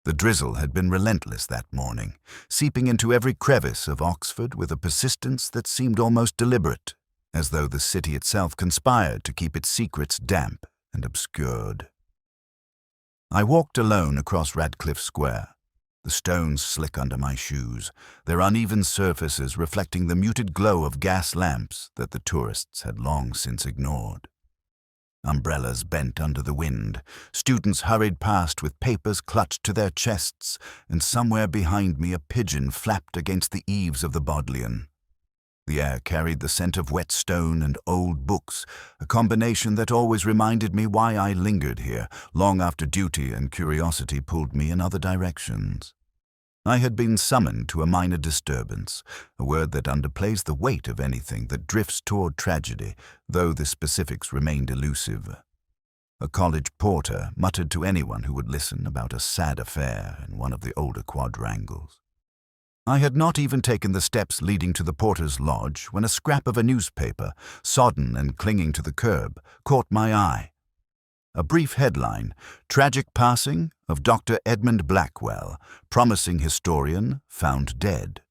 The drizzle had been relentless that morning, seeping into every crevice of Oxford with a persistence that seemed almost deliberate, as though the city itself conspired to keep its secrets damp and obscured. I walked alone across Radcliffe Square, the stones slick under my shoes, their uneven surfaces reflecting the muted glow of gas lamps that the tourists had long since ignored. Umbrellas bent under the wind, students hurried past with papers clutched to their chests, and somewhere behind me a pigeon flapped against the eaves of the Bodleian. The air carried the scent of wet stone and old books, a combination that always reminded me why I lingered here, long after duty and curiosity pulled me in other directions. I had been summoned to a minor disturbance, a word that underplays the weight of anything that drifts toward tragedy, though the specifics remained elusive. A college porter muttered to anyone who would listen about a sad affair in one of the older quadrangles. I had not even taken the steps leading to the porter's lodge when a scrap of a newspaper, sodden and clinging to the curb, caught my eye. A brief headline, "Tragic Passing of Dr. Edmund Blackwell, Promising Historian, Found Dead."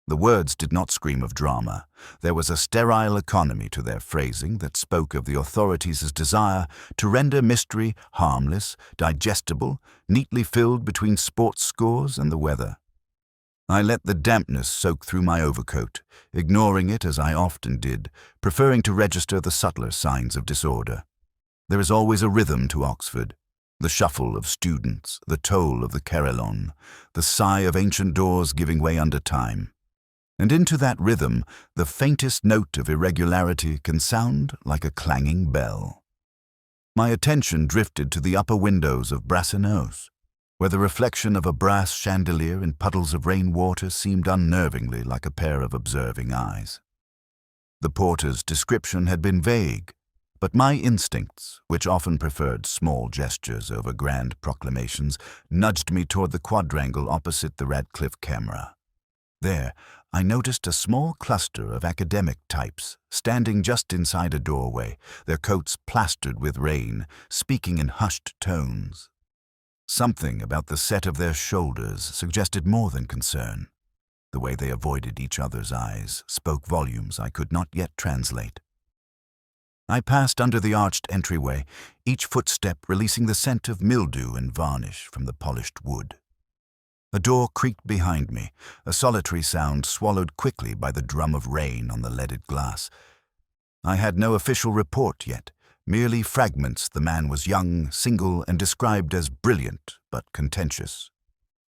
The words did not scream of drama. There was a sterile economy to their phrasing that spoke of the authorities' desire to render mystery harmless, digestible, neatly filled between sports scores and the weather. I let the dampness soak through my overcoat, ignoring it as I often did, preferring to register the subtler signs of disorder. There is always a rhythm to Oxford, the shuffle of students, the toll of the carillon, the sigh of ancient doors giving way under time. And into that rhythm, the faintest note of irregularity can sound like a clanging bell. My attention drifted to the upper windows of Brasenose, where the reflection of a brass chandelier in puddles of rainwater seemed unnervingly like a pair of observing eyes. The porter's description had been vague, but my instincts, which often preferred small gestures over grand proclamations, nudged me toward the quadrangle opposite the Radcliffe camera. There, I noticed a small cluster of academic types standing just inside a doorway, their coats plastered with rain, speaking in hushed tones. Something about the set of their shoulders suggested more than concern. The way they avoided each other's eyes spoke volumes I could not yet translate. I passed under the arched entryway, each footstep releasing the scent of mildew and varnish from the polished wood. A door creaked behind me, a solitary sound swallowed quickly by the drum of rain on the leaded glass. I had no official report yet, merely fragments. The man was young, single, and described as brilliant but contentious.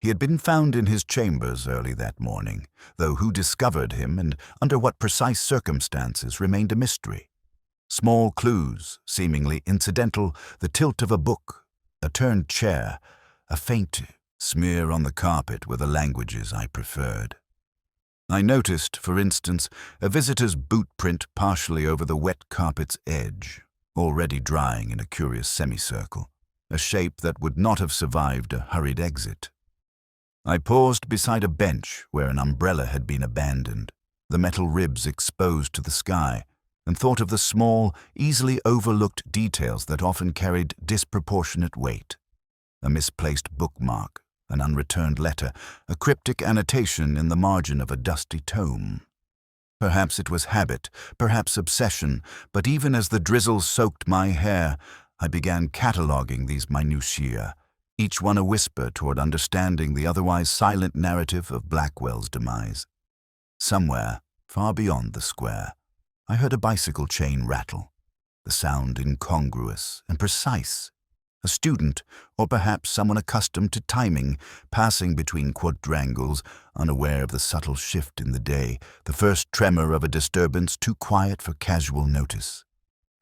He had been found in his chambers early that morning, though who discovered him and under what precise circumstances remained a mystery. Small clues, seemingly incidental, the tilt of a book, a turned chair, a faint smear on the carpet were the languages I preferred. I noticed, for instance, a visitor's boot print partially over the wet carpet's edge, already drying in a curious semicircle, a shape that would not have survived a hurried exit. I paused beside a bench where an umbrella had been abandoned, the metal ribs exposed to the sky, and thought of the small, easily overlooked details that often carried disproportionate weight. A misplaced bookmark, an unreturned letter, a cryptic annotation in the margin of a dusty tome. Perhaps it was habit, perhaps obsession, but even as the drizzle soaked my hair, I began cataloguing these minutiae, each one a whisper toward understanding the otherwise silent narrative of Blackwell's demise. Somewhere, far beyond the square, I heard a bicycle chain rattle, the sound incongruous and precise. A student, or perhaps someone accustomed to timing, passing between quadrangles, unaware of the subtle shift in the day, the first tremor of a disturbance too quiet for casual notice.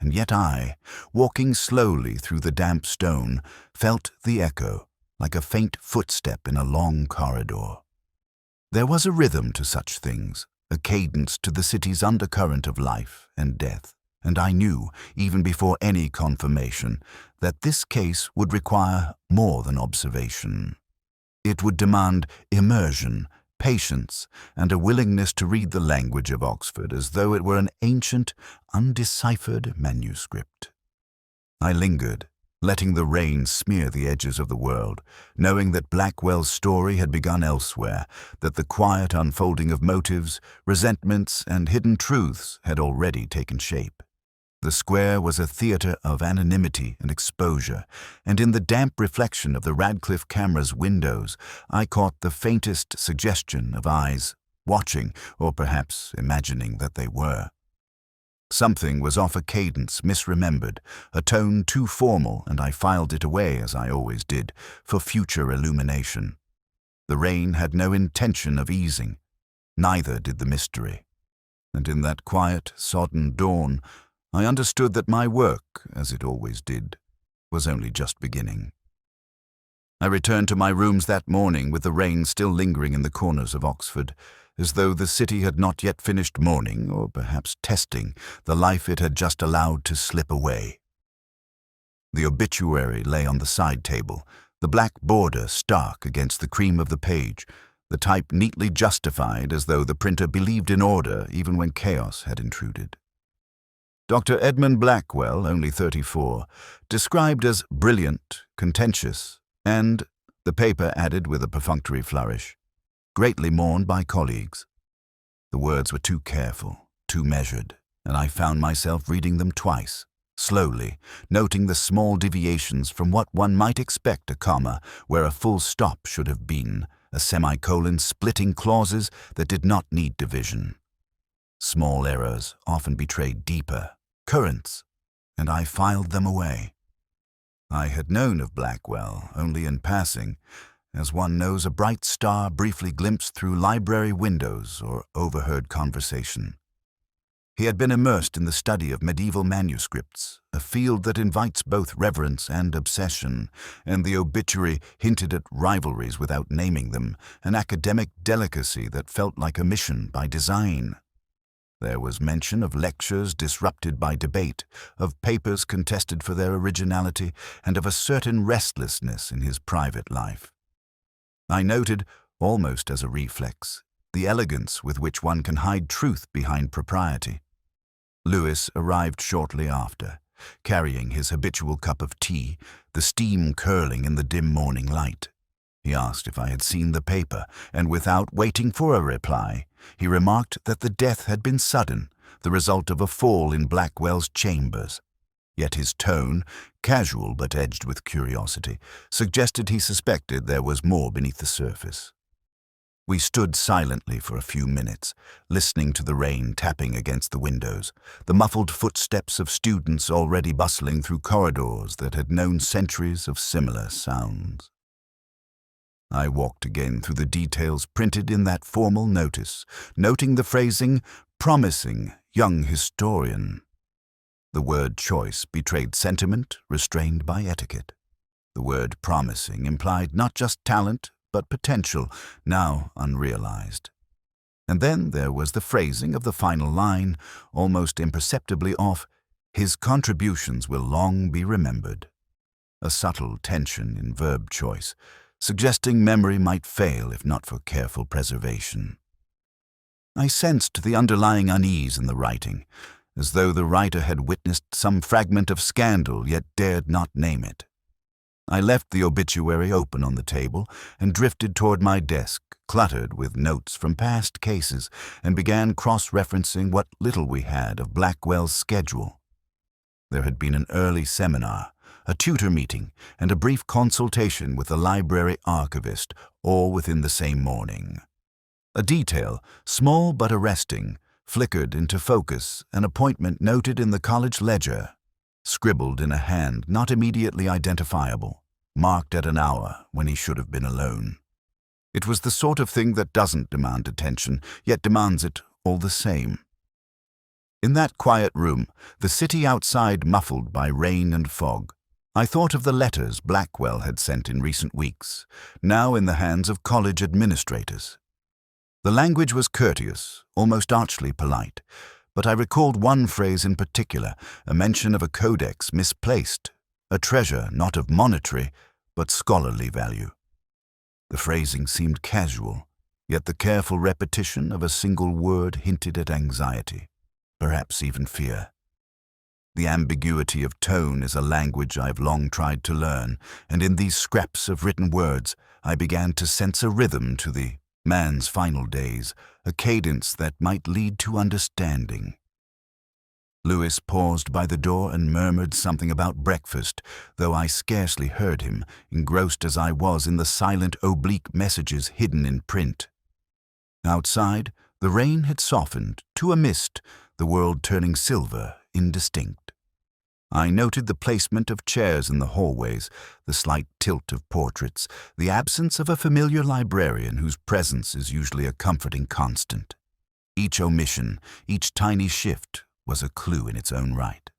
And yet I, walking slowly through the damp stone, felt the echo, like a faint footstep in a long corridor. There was a rhythm to such things, a cadence to the city's undercurrent of life and death, and I knew, even before any confirmation, that this case would require more than observation. It would demand immersion, patience, and a willingness to read the language of Oxford as though it were an ancient, undeciphered manuscript. I lingered, letting the rain smear the edges of the world, knowing that Blackwell's story had begun elsewhere, that the quiet unfolding of motives, resentments, and hidden truths had already taken shape. The square was a theater of anonymity and exposure, and in the damp reflection of the Radcliffe camera's windows, I caught the faintest suggestion of eyes watching, or perhaps imagining that they were. Something was off a cadence misremembered, a tone too formal, and I filed it away, as I always did, for future illumination. The rain had no intention of easing, neither did the mystery. And in that quiet, sodden dawn, I understood that my work, as it always did, was only just beginning. I returned to my rooms that morning with the rain still lingering in the corners of Oxford, as though the city had not yet finished mourning, or perhaps testing, the life it had just allowed to slip away. The obituary lay on the side table, the black border stark against the cream of the page, the type neatly justified as though the printer believed in order even when chaos had intruded. Dr. Edmund Blackwell, only 34, described as brilliant, contentious, and, the paper added with a perfunctory flourish, greatly mourned by colleagues. The words were too careful, too measured, and I found myself reading them twice, slowly, noting the small deviations from what one might expect, a comma where a full stop should have been, a semicolon splitting clauses that did not need division. Small errors often betrayed deeper currents, and I filed them away. I had known of Blackwell only in passing, as one knows a bright star briefly glimpsed through library windows or overheard conversation. He had been immersed in the study of medieval manuscripts, a field that invites both reverence and obsession, and the obituary hinted at rivalries without naming them, an academic delicacy that felt like a mission by design. There was mention of lectures disrupted by debate, of papers contested for their originality, and of a certain restlessness in his private life. I noted, almost as a reflex, the elegance with which one can hide truth behind propriety. Lewis arrived shortly after, carrying his habitual cup of tea, the steam curling in the dim morning light. He asked if I had seen the paper, and without waiting for a reply, he remarked that the death had been sudden, the result of a fall in Blackwell's chambers. Yet his tone, casual but edged with curiosity, suggested he suspected there was more beneath the surface. We stood silently for a few minutes, listening to the rain tapping against the windows, the muffled footsteps of students already bustling through corridors that had known centuries of similar sounds. I walked again through the details printed in that formal notice, noting the phrasing, "promising young historian." The word choice betrayed sentiment restrained by etiquette. The word promising implied not just talent, but potential, now unrealized. And then there was the phrasing of the final line, almost imperceptibly off, "His contributions will long be remembered." A subtle tension in verb choice, suggesting memory might fail if not for careful preservation. I sensed the underlying unease in the writing, as though the writer had witnessed some fragment of scandal yet dared not name it. I left the obituary open on the table and drifted toward my desk, cluttered with notes from past cases, and began cross-referencing what little we had of Blackwell's schedule. There had been an early seminar, a tutor meeting, and a brief consultation with the library archivist, all within the same morning. A detail, small but arresting, flickered into focus, an appointment noted in the college ledger, scribbled in a hand not immediately identifiable, marked at an hour when he should have been alone. It was the sort of thing that doesn't demand attention, yet demands it all the same. In that quiet room, the city outside muffled by rain and fog, I thought of the letters Blackwell had sent in recent weeks, now in the hands of college administrators. The language was courteous, almost archly polite, but I recalled one phrase in particular, a mention of a codex misplaced, a treasure not of monetary, but scholarly value. The phrasing seemed casual, yet the careful repetition of a single word hinted at anxiety, perhaps even fear. The ambiguity of tone is a language I've long tried to learn, and in these scraps of written words I began to sense a rhythm to the man's final days, a cadence that might lead to understanding. Lewis paused by the door and murmured something about breakfast, though I scarcely heard him, engrossed as I was in the silent oblique messages hidden in print. Outside, the rain had softened to a mist, the world turning silver, indistinct. I noted the placement of chairs in the hallways, the slight tilt of portraits, the absence of a familiar librarian whose presence is usually a comforting constant. Each omission, each tiny shift, was a clue in its own right.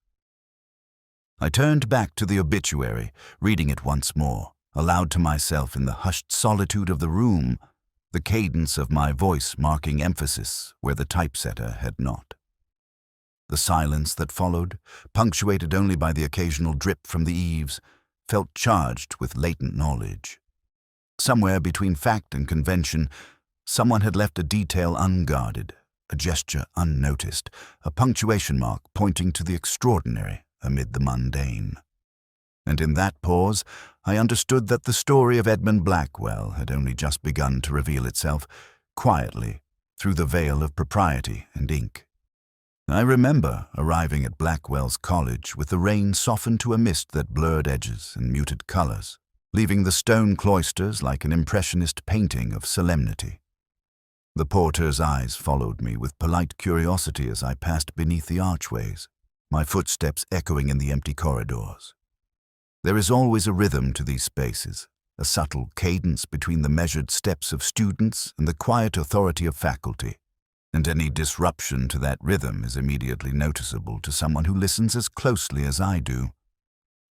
I turned back to the obituary, reading it once more, aloud to myself in the hushed solitude of the room, the cadence of my voice marking emphasis where the typesetter had not. The silence that followed, punctuated only by the occasional drip from the eaves, felt charged with latent knowledge. Somewhere between fact and convention, someone had left a detail unguarded, a gesture unnoticed, a punctuation mark pointing to the extraordinary amid the mundane. And in that pause, I understood that the story of Edmund Blackwell had only just begun to reveal itself, quietly, through the veil of propriety and ink. I remember arriving at Blackwell's college with the rain softened to a mist that blurred edges and muted colors, leaving the stone cloisters like an impressionist painting of solemnity. The porter's eyes followed me with polite curiosity as I passed beneath the archways, my footsteps echoing in the empty corridors. There is always a rhythm to these spaces, a subtle cadence between the measured steps of students and the quiet authority of faculty, and any disruption to that rhythm is immediately noticeable to someone who listens as closely as I do.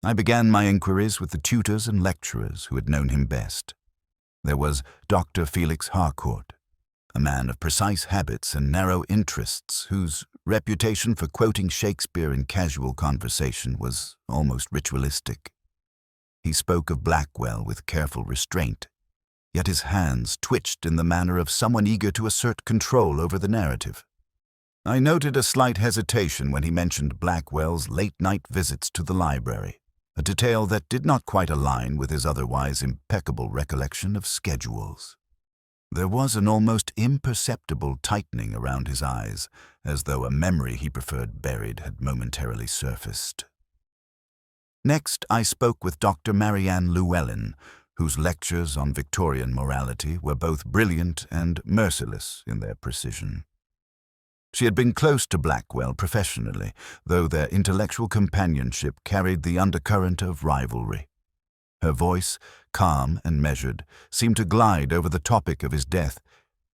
I began my inquiries with the tutors and lecturers who had known him best. There was Dr. Felix Harcourt, a man of precise habits and narrow interests whose reputation for quoting Shakespeare in casual conversation was almost ritualistic. He spoke of Blackwell with careful restraint, yet his hands twitched in the manner of someone eager to assert control over the narrative. I noted a slight hesitation when he mentioned Blackwell's late-night visits to the library, a detail that did not quite align with his otherwise impeccable recollection of schedules. There was an almost imperceptible tightening around his eyes, as though a memory he preferred buried had momentarily surfaced. Next, I spoke with Dr. Marianne Llewellyn, whose lectures on Victorian morality were both brilliant and merciless in their precision. She had been close to Blackwell professionally, though their intellectual companionship carried the undercurrent of rivalry. Her voice, calm and measured, seemed to glide over the topic of his death,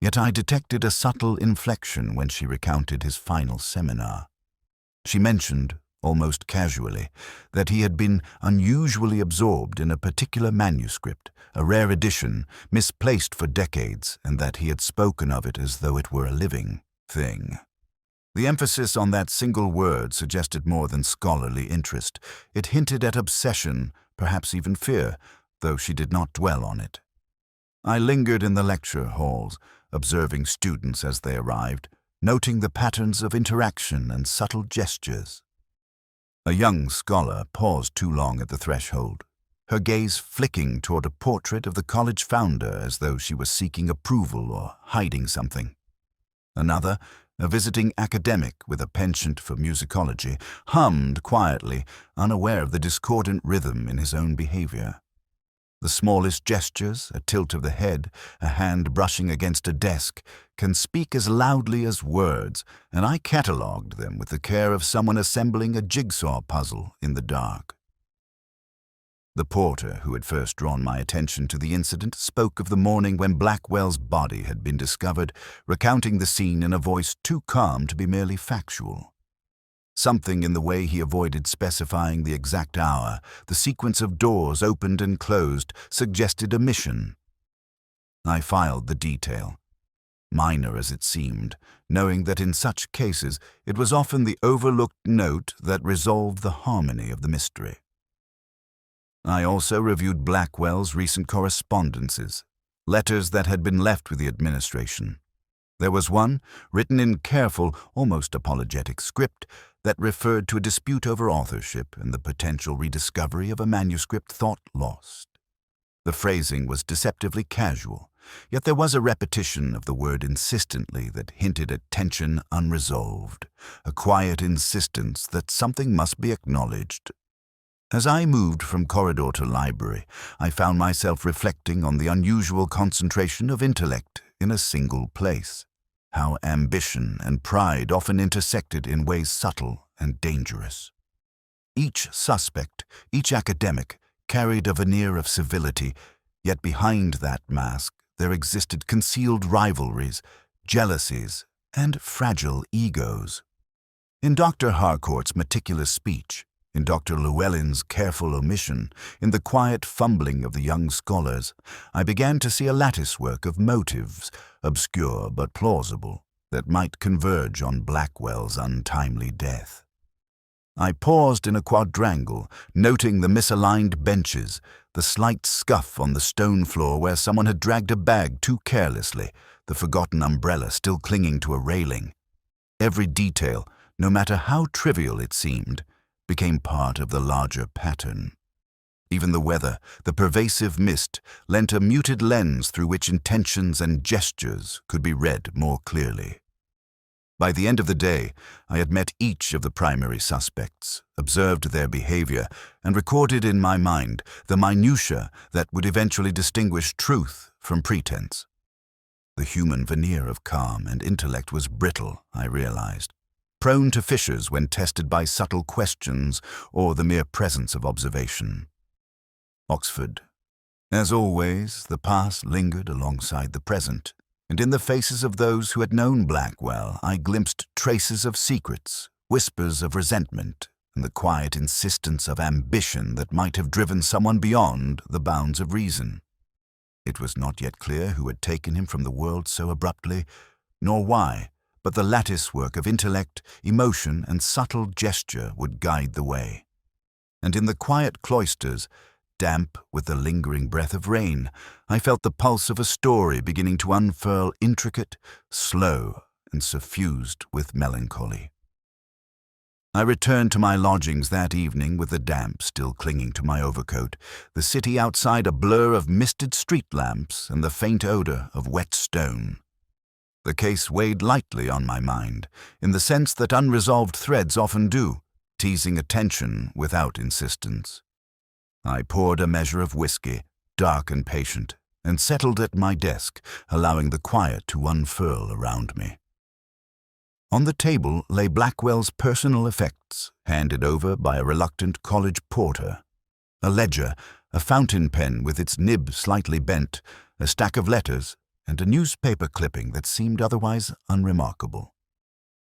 yet I detected a subtle inflection when she recounted his final seminar. She mentioned, almost casually, that he had been unusually absorbed in a particular manuscript, a rare edition, misplaced for decades, and that he had spoken of it as though it were a living thing. The emphasis on that single word suggested more than scholarly interest. It hinted at obsession, perhaps even fear, though she did not dwell on it. I lingered in the lecture halls, observing students as they arrived, noting the patterns of interaction and subtle gestures. A young scholar paused too long at the threshold, her gaze flicking toward a portrait of the college founder as though she was seeking approval or hiding something. Another, a visiting academic with a penchant for musicology, hummed quietly, unaware of the discordant rhythm in his own behavior. The smallest gestures, a tilt of the head, a hand brushing against a desk, can speak as loudly as words, and I catalogued them with the care of someone assembling a jigsaw puzzle in the dark. The porter who had first drawn my attention to the incident spoke of the morning when Blackwell's body had been discovered, recounting the scene in a voice too calm to be merely factual. Something in the way he avoided specifying the exact hour, the sequence of doors opened and closed, suggested a mission. I filed the detail, minor as it seemed, knowing that in such cases it was often the overlooked note that resolved the harmony of the mystery. I also reviewed Blackwell's recent correspondences, letters that had been left with the administration. There was one, written in careful, almost apologetic script, that referred to a dispute over authorship and the potential rediscovery of a manuscript thought lost. The phrasing was deceptively casual, yet there was a repetition of the word insistently that hinted at tension unresolved, a quiet insistence that something must be acknowledged. As I moved from corridor to library, I found myself reflecting on the unusual concentration of intellect in a single place, how ambition and pride often intersected in ways subtle and dangerous. Each suspect, each academic, carried a veneer of civility, yet behind that mask there existed concealed rivalries, jealousies, and fragile egos. In Dr. Harcourt's meticulous speech, in Dr. Llewellyn's careful omission, in the quiet fumbling of the young scholars, I began to see a latticework of motives, obscure but plausible, that might converge on Blackwell's untimely death. I paused in a quadrangle, noting the misaligned benches, the slight scuff on the stone floor where someone had dragged a bag too carelessly, the forgotten umbrella still clinging to a railing. Every detail, no matter how trivial it seemed, became part of the larger pattern. Even the weather, the pervasive mist, lent a muted lens through which intentions and gestures could be read more clearly. By the end of the day, I had met each of the primary suspects, observed their behavior, and recorded in my mind the minutiae that would eventually distinguish truth from pretense. The human veneer of calm and intellect was brittle, I realized, prone to fissures when tested by subtle questions or the mere presence of observation. Oxford. As always, the past lingered alongside the present, and in the faces of those who had known Blackwell, I glimpsed traces of secrets, whispers of resentment, and the quiet insistence of ambition that might have driven someone beyond the bounds of reason. It was not yet clear who had taken him from the world so abruptly, nor why, but the latticework of intellect, emotion, and subtle gesture would guide the way. And in the quiet cloisters, damp with the lingering breath of rain, I felt the pulse of a story beginning to unfurl, intricate, slow, and suffused with melancholy. I returned to my lodgings that evening with the damp still clinging to my overcoat, the city outside a blur of misted street lamps and the faint odor of wet stone. The case weighed lightly on my mind, in the sense that unresolved threads often do, teasing attention without insistence. I poured a measure of whiskey, dark and patient, and settled at my desk, allowing the quiet to unfurl around me. On the table lay Blackwell's personal effects, handed over by a reluctant college porter. A ledger, a fountain pen with its nib slightly bent, a stack of letters, and a newspaper clipping that seemed otherwise unremarkable.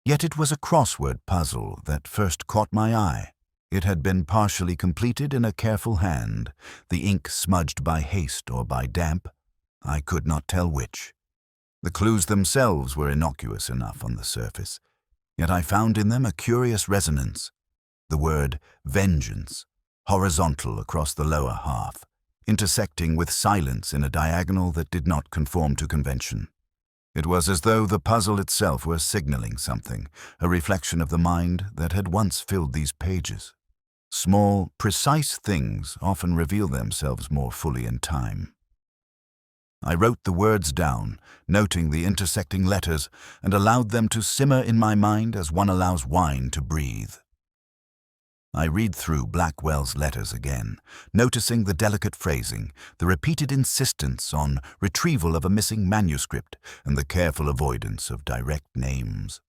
Yet it was a crossword puzzle that first caught my eye. It had been partially completed in a careful hand, the ink smudged by haste or by damp. I could not tell which. The clues themselves were innocuous enough on the surface, yet I found in them a curious resonance. The word vengeance, horizontal across the lower half, intersecting with silence in a diagonal that did not conform to convention. It was as though the puzzle itself were signaling something, a reflection of the mind that had once filled these pages. Small, precise things often reveal themselves more fully in time. I wrote the words down, noting the intersecting letters, and allowed them to simmer in my mind as one allows wine to breathe. I read through Blackwell's letters again, noticing the delicate phrasing, the repeated insistence on retrieval of a missing manuscript, and the careful avoidance of direct names.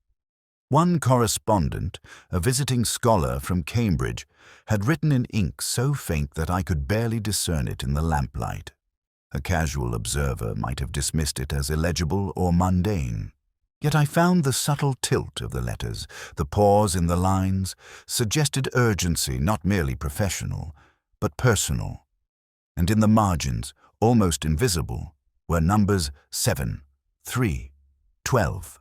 One correspondent, a visiting scholar from Cambridge, had written in ink so faint that I could barely discern it in the lamplight. A casual observer might have dismissed it as illegible or mundane. Yet I found the subtle tilt of the letters, the pause in the lines, suggested urgency not merely professional, but personal. And in the margins, almost invisible, were numbers 7, 3, 12.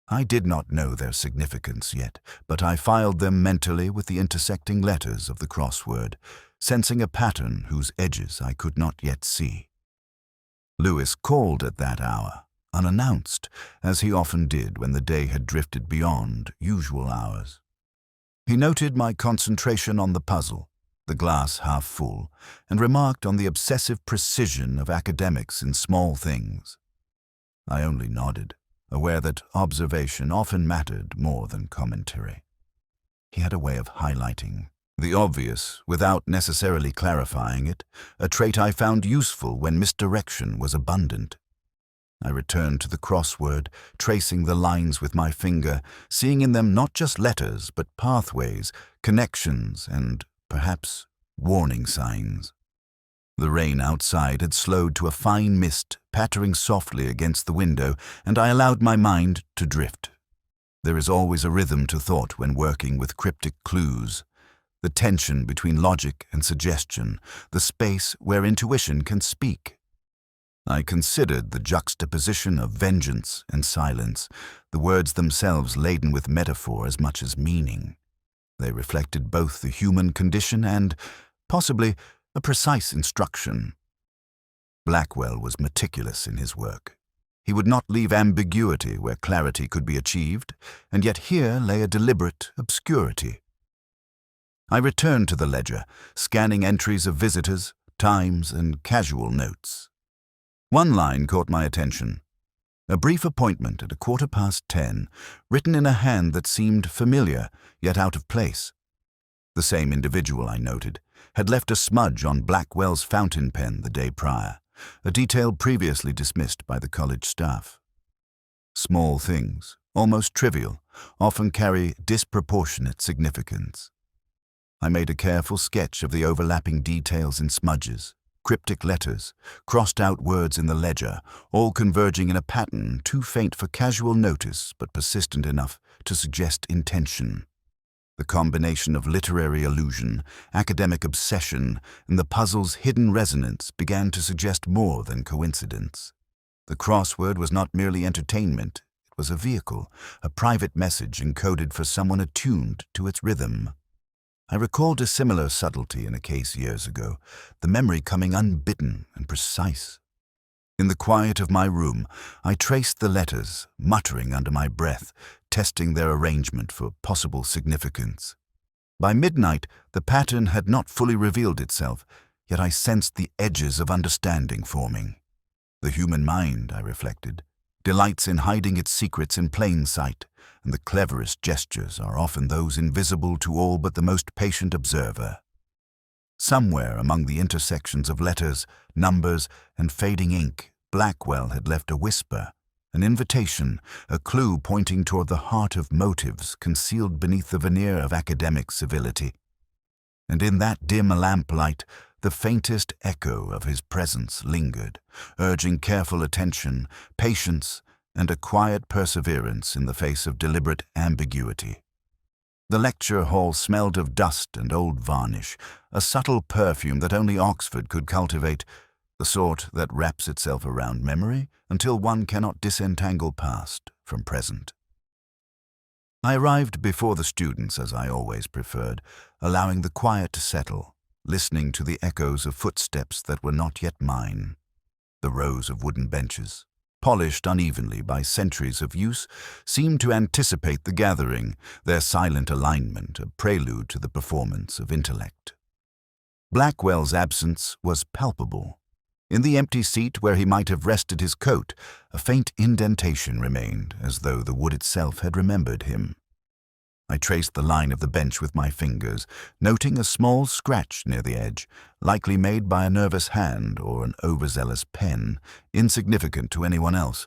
I did not know their significance yet, but I filed them mentally with the intersecting letters of the crossword, sensing a pattern whose edges I could not yet see. Lewis called at that hour. unannounced, as he often did when the day had drifted beyond usual hours. He noted my concentration on the puzzle, the glass half full, and remarked on the obsessive precision of academics in small things. I only nodded, aware that observation often mattered more than commentary. He had a way of highlighting the obvious without necessarily clarifying it, a trait I found useful when misdirection was abundant. I returned to the crossword, tracing the lines with my finger, seeing in them not just letters but pathways, connections, and, perhaps, warning signs. The rain outside had slowed to a fine mist, pattering softly against the window, and I allowed my mind to drift. There is always a rhythm to thought when working with cryptic clues. The tension between logic and suggestion, the space where intuition can speak. I considered the juxtaposition of vengeance and silence, the words themselves laden with metaphor as much as meaning. They reflected both the human condition and, possibly, a precise instruction. Blackwell was meticulous in his work. He would not leave ambiguity where clarity could be achieved, and yet here lay a deliberate obscurity. I returned to the ledger, scanning entries of visitors, times, and casual notes. One line caught my attention. A brief appointment at 10:15, written in a hand that seemed familiar, yet out of place. The same individual, I noted, had left a smudge on Blackwell's fountain pen the day prior, a detail previously dismissed by the college staff. Small things, almost trivial, often carry disproportionate significance. I made a careful sketch of the overlapping details in smudges, cryptic letters, crossed-out words in the ledger, all converging in a pattern too faint for casual notice but persistent enough to suggest intention. The combination of literary allusion, academic obsession, and the puzzle's hidden resonance began to suggest more than coincidence. The crossword was not merely entertainment, it was a vehicle, a private message encoded for someone attuned to its rhythm. I recalled a similar subtlety in a case years ago, the memory coming unbidden and precise. In the quiet of my room, I traced the letters, muttering under my breath, testing their arrangement for possible significance. By midnight, the pattern had not fully revealed itself, yet I sensed the edges of understanding forming. The human mind, I reflected, delights in hiding its secrets in plain sight, and the cleverest gestures are often those invisible to all but the most patient observer. Somewhere among the intersections of letters, numbers, and fading ink, Blackwell had left a whisper, an invitation, a clue pointing toward the heart of motives concealed beneath the veneer of academic civility. And in that dim lamplight, the faintest echo of his presence lingered, urging careful attention, patience, and a quiet perseverance in the face of deliberate ambiguity. The lecture hall smelled of dust and old varnish, a subtle perfume that only Oxford could cultivate, the sort that wraps itself around memory until one cannot disentangle past from present. I arrived before the students, as I always preferred, allowing the quiet to settle, listening to the echoes of footsteps that were not yet mine. The rows of wooden benches, polished unevenly by centuries of use, seemed to anticipate the gathering, their silent alignment a prelude to the performance of intellect. Blackwell's absence was palpable. In the empty seat where he might have rested his coat, a faint indentation remained, as though the wood itself had remembered him. I traced the line of the bench with my fingers, noting a small scratch near the edge, likely made by a nervous hand or an overzealous pen, insignificant to anyone else.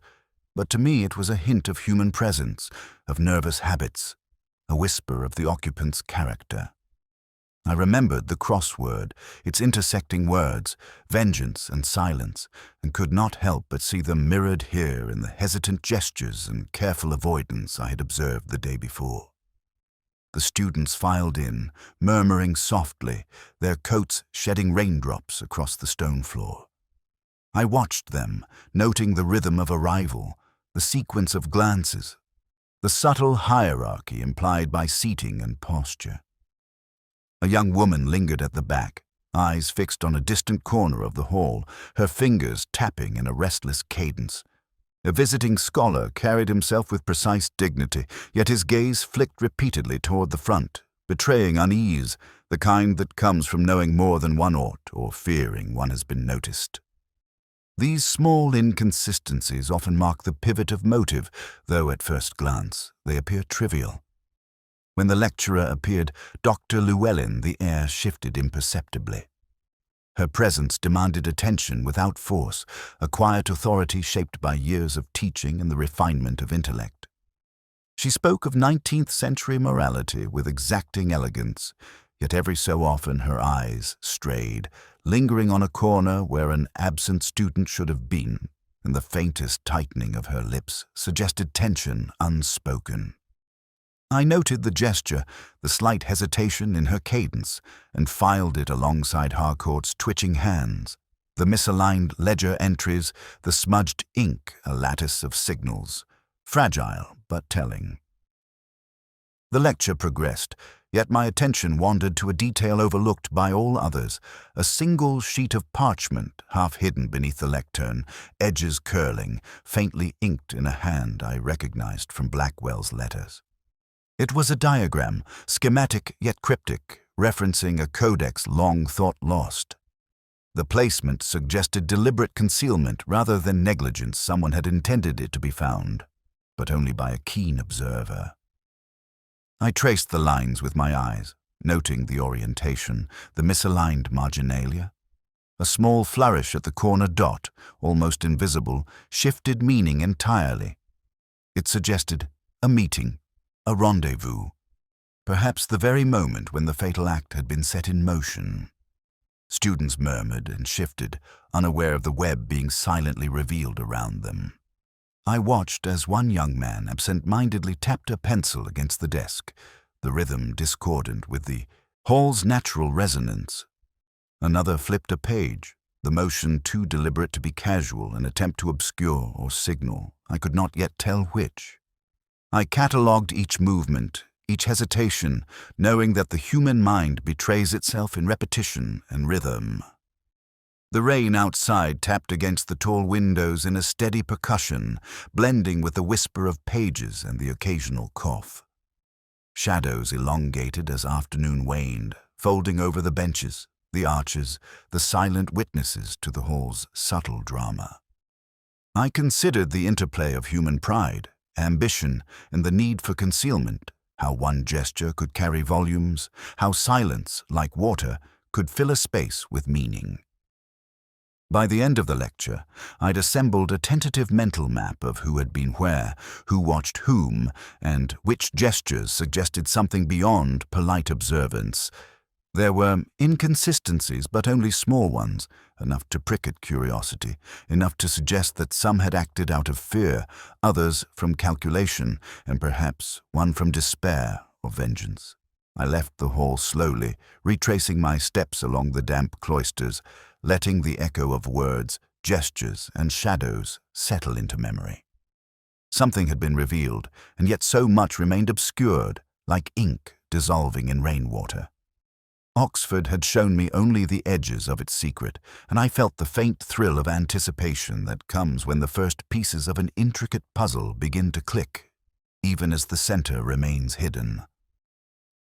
But to me it was a hint of human presence, of nervous habits, a whisper of the occupant's character. I remembered the crossword, its intersecting words, vengeance and silence, and could not help but see them mirrored here in the hesitant gestures and careful avoidance I had observed the day before. The students filed in, murmuring softly, their coats shedding raindrops across the stone floor. I watched them, noting the rhythm of arrival, the sequence of glances, the subtle hierarchy implied by seating and posture. A young woman lingered at the back, eyes fixed on a distant corner of the hall, her fingers tapping in a restless cadence. A visiting scholar carried himself with precise dignity, yet his gaze flicked repeatedly toward the front, betraying unease, the kind that comes from knowing more than one ought or fearing one has been noticed. These small inconsistencies often mark the pivot of motive, though at first glance they appear trivial. When the lecturer appeared, Dr. Llewellyn, the air shifted imperceptibly. Her presence demanded attention without force, a quiet authority shaped by years of teaching and the refinement of intellect. She spoke of 19th-century morality with exacting elegance, yet every so often her eyes strayed, lingering on a corner where an absent student should have been, and the faintest tightening of her lips suggested tension unspoken. I noted the gesture, the slight hesitation in her cadence, and filed it alongside Harcourt's twitching hands, the misaligned ledger entries, the smudged ink, a lattice of signals, fragile but telling. The lecture progressed, yet my attention wandered to a detail overlooked by all others, a single sheet of parchment half hidden beneath the lectern, edges curling, faintly inked in a hand I recognized from Blackwell's letters. It was a diagram, schematic yet cryptic, referencing a codex long thought lost. The placement suggested deliberate concealment rather than negligence. Someone had intended it to be found, but only by a keen observer. I traced the lines with my eyes, noting the orientation, the misaligned marginalia. A small flourish at the corner dot, almost invisible, shifted meaning entirely. It suggested a meeting, a rendezvous, perhaps the very moment when the fatal act had been set in motion. Students murmured and shifted, unaware of the web being silently revealed around them. I watched as one young man absent-mindedly tapped a pencil against the desk, the rhythm discordant with the hall's natural resonance. Another flipped a page, the motion too deliberate to be casual, an attempt to obscure or signal, I could not yet tell which. I catalogued each movement, each hesitation, knowing that the human mind betrays itself in repetition and rhythm. The rain outside tapped against the tall windows in a steady percussion, blending with the whisper of pages and the occasional cough. Shadows elongated as afternoon waned, folding over the benches, the arches, the silent witnesses to the hall's subtle drama. I considered the interplay of human pride, ambition, and the need for concealment, how one gesture could carry volumes, how silence, like water, could fill a space with meaning. By the end of the lecture, I'd assembled a tentative mental map of who had been where, who watched whom, and which gestures suggested something beyond polite observance. There were inconsistencies, but only small ones, enough to prick at curiosity, enough to suggest that some had acted out of fear, others from calculation, and perhaps one from despair or vengeance. I left the hall slowly, retracing my steps along the damp cloisters, letting the echo of words, gestures, and shadows settle into memory. Something had been revealed, and yet so much remained obscured, like ink dissolving in rainwater. Oxford had shown me only the edges of its secret, and I felt the faint thrill of anticipation that comes when the first pieces of an intricate puzzle begin to click, even as the center remains hidden.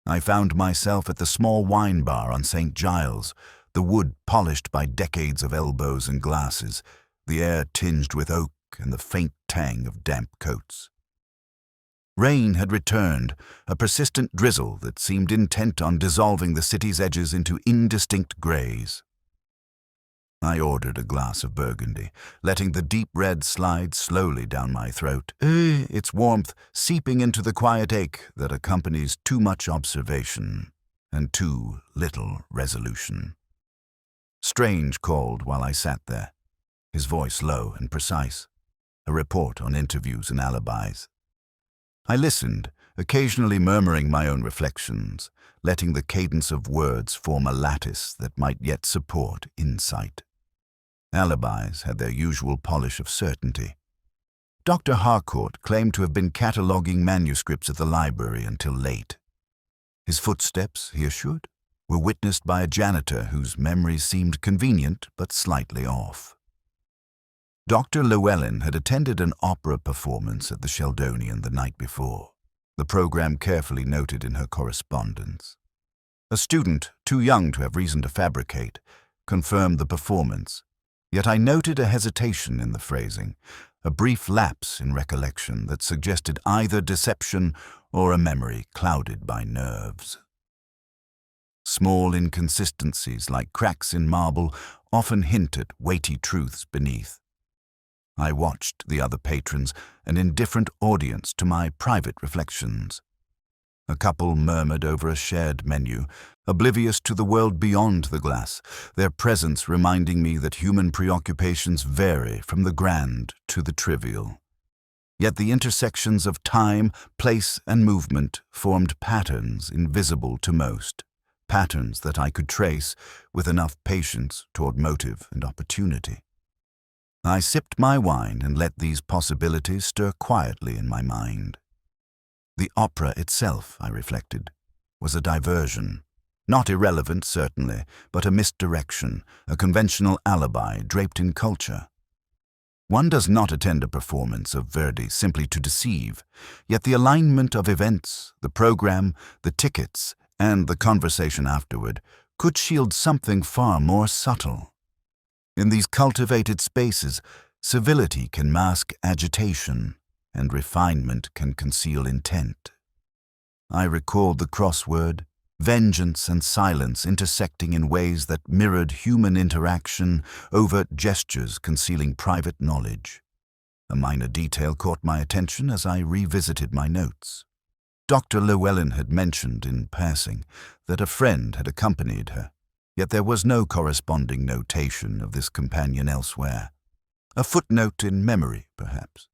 I found myself at the small wine bar on St. Giles, the wood polished by decades of elbows and glasses, the air tinged with oak and the faint tang of damp coats. Rain had returned, a persistent drizzle that seemed intent on dissolving the city's edges into indistinct grays. I ordered a glass of Burgundy, letting the deep red slide slowly down my throat, its warmth seeping into the quiet ache that accompanies too much observation and too little resolution. Strange called while I sat there, his voice low and precise, a report on interviews and alibis. I listened, occasionally murmuring my own reflections, letting the cadence of words form a lattice that might yet support insight. Alibis had their usual polish of certainty. Dr. Harcourt claimed to have been cataloguing manuscripts at the library until late. His footsteps, he assured, were witnessed by a janitor whose memory seemed convenient but slightly off. Dr. Llewellyn had attended an opera performance at the Sheldonian the night before, the program carefully noted in her correspondence. A student, too young to have reason to fabricate, confirmed the performance, yet I noted a hesitation in the phrasing, a brief lapse in recollection that suggested either deception or a memory clouded by nerves. Small inconsistencies like cracks in marble often hint at weighty truths beneath. I watched the other patrons, an indifferent audience to my private reflections. A couple murmured over a shared menu, oblivious to the world beyond the glass, their presence reminding me that human preoccupations vary from the grand to the trivial. Yet the intersections of time, place, and movement formed patterns invisible to most, patterns that I could trace with enough patience toward motive and opportunity. I sipped my wine and let these possibilities stir quietly in my mind. The opera itself, I reflected, was a diversion. Not irrelevant, certainly, but a misdirection, a conventional alibi draped in culture. One does not attend a performance of Verdi simply to deceive, yet the alignment of events, the program, the tickets, and the conversation afterward could shield something far more subtle. In these cultivated spaces, civility can mask agitation, and refinement can conceal intent. I recalled the crossword, vengeance and silence intersecting in ways that mirrored human interaction, overt gestures concealing private knowledge. A minor detail caught my attention as I revisited my notes. Dr. Llewellyn had mentioned in passing that a friend had accompanied her, yet there was no corresponding notation of this companion elsewhere. A footnote in memory, perhaps,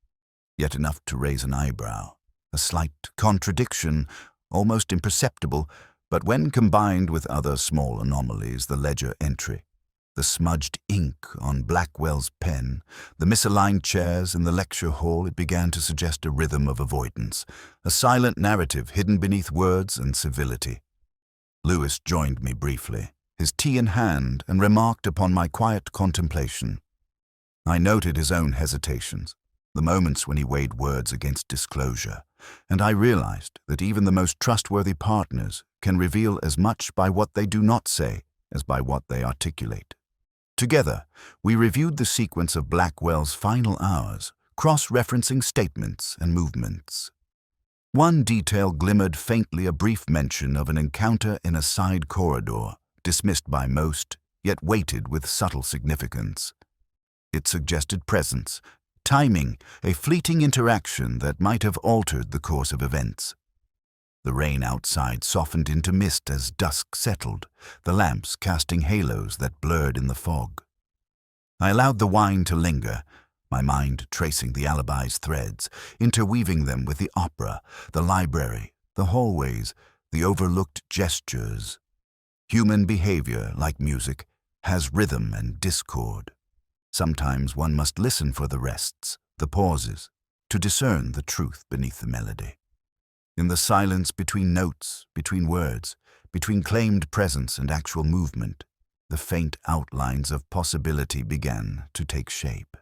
yet enough to raise an eyebrow, a slight contradiction, almost imperceptible, but when combined with other small anomalies, the ledger entry, the smudged ink on Blackwell's pen, the misaligned chairs in the lecture hall, it began to suggest a rhythm of avoidance, a silent narrative hidden beneath words and civility. Lewis joined me briefly, his tea in hand, and remarked upon my quiet contemplation. I noted his own hesitations, the moments when he weighed words against disclosure, and I realized that even the most trustworthy partners can reveal as much by what they do not say as by what they articulate. Together, we reviewed the sequence of Blackwell's final hours, cross-referencing statements and movements. One detail glimmered faintly, a brief mention of an encounter in a side corridor, dismissed by most, yet weighted with subtle significance. It suggested presence, timing, a fleeting interaction that might have altered the course of events. The rain outside softened into mist as dusk settled, the lamps casting halos that blurred in the fog. I allowed the wine to linger, my mind tracing the alibi's threads, interweaving them with the opera, the library, the hallways, the overlooked gestures. Human behavior, like music, has rhythm and discord. Sometimes one must listen for the rests, the pauses, to discern the truth beneath the melody. In the silence between notes, between words, between claimed presence and actual movement, the faint outlines of possibility began to take shape.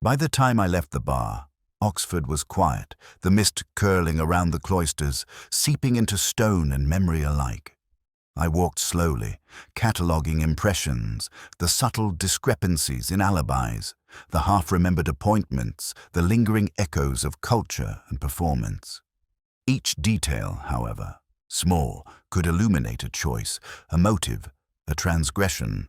By the time I left the bar, Oxford was quiet, the mist curling around the cloisters, seeping into stone and memory alike. I walked slowly, cataloguing impressions, the subtle discrepancies in alibis, the half-remembered appointments, the lingering echoes of culture and performance. Each detail, however, small, could illuminate a choice, a motive, a transgression.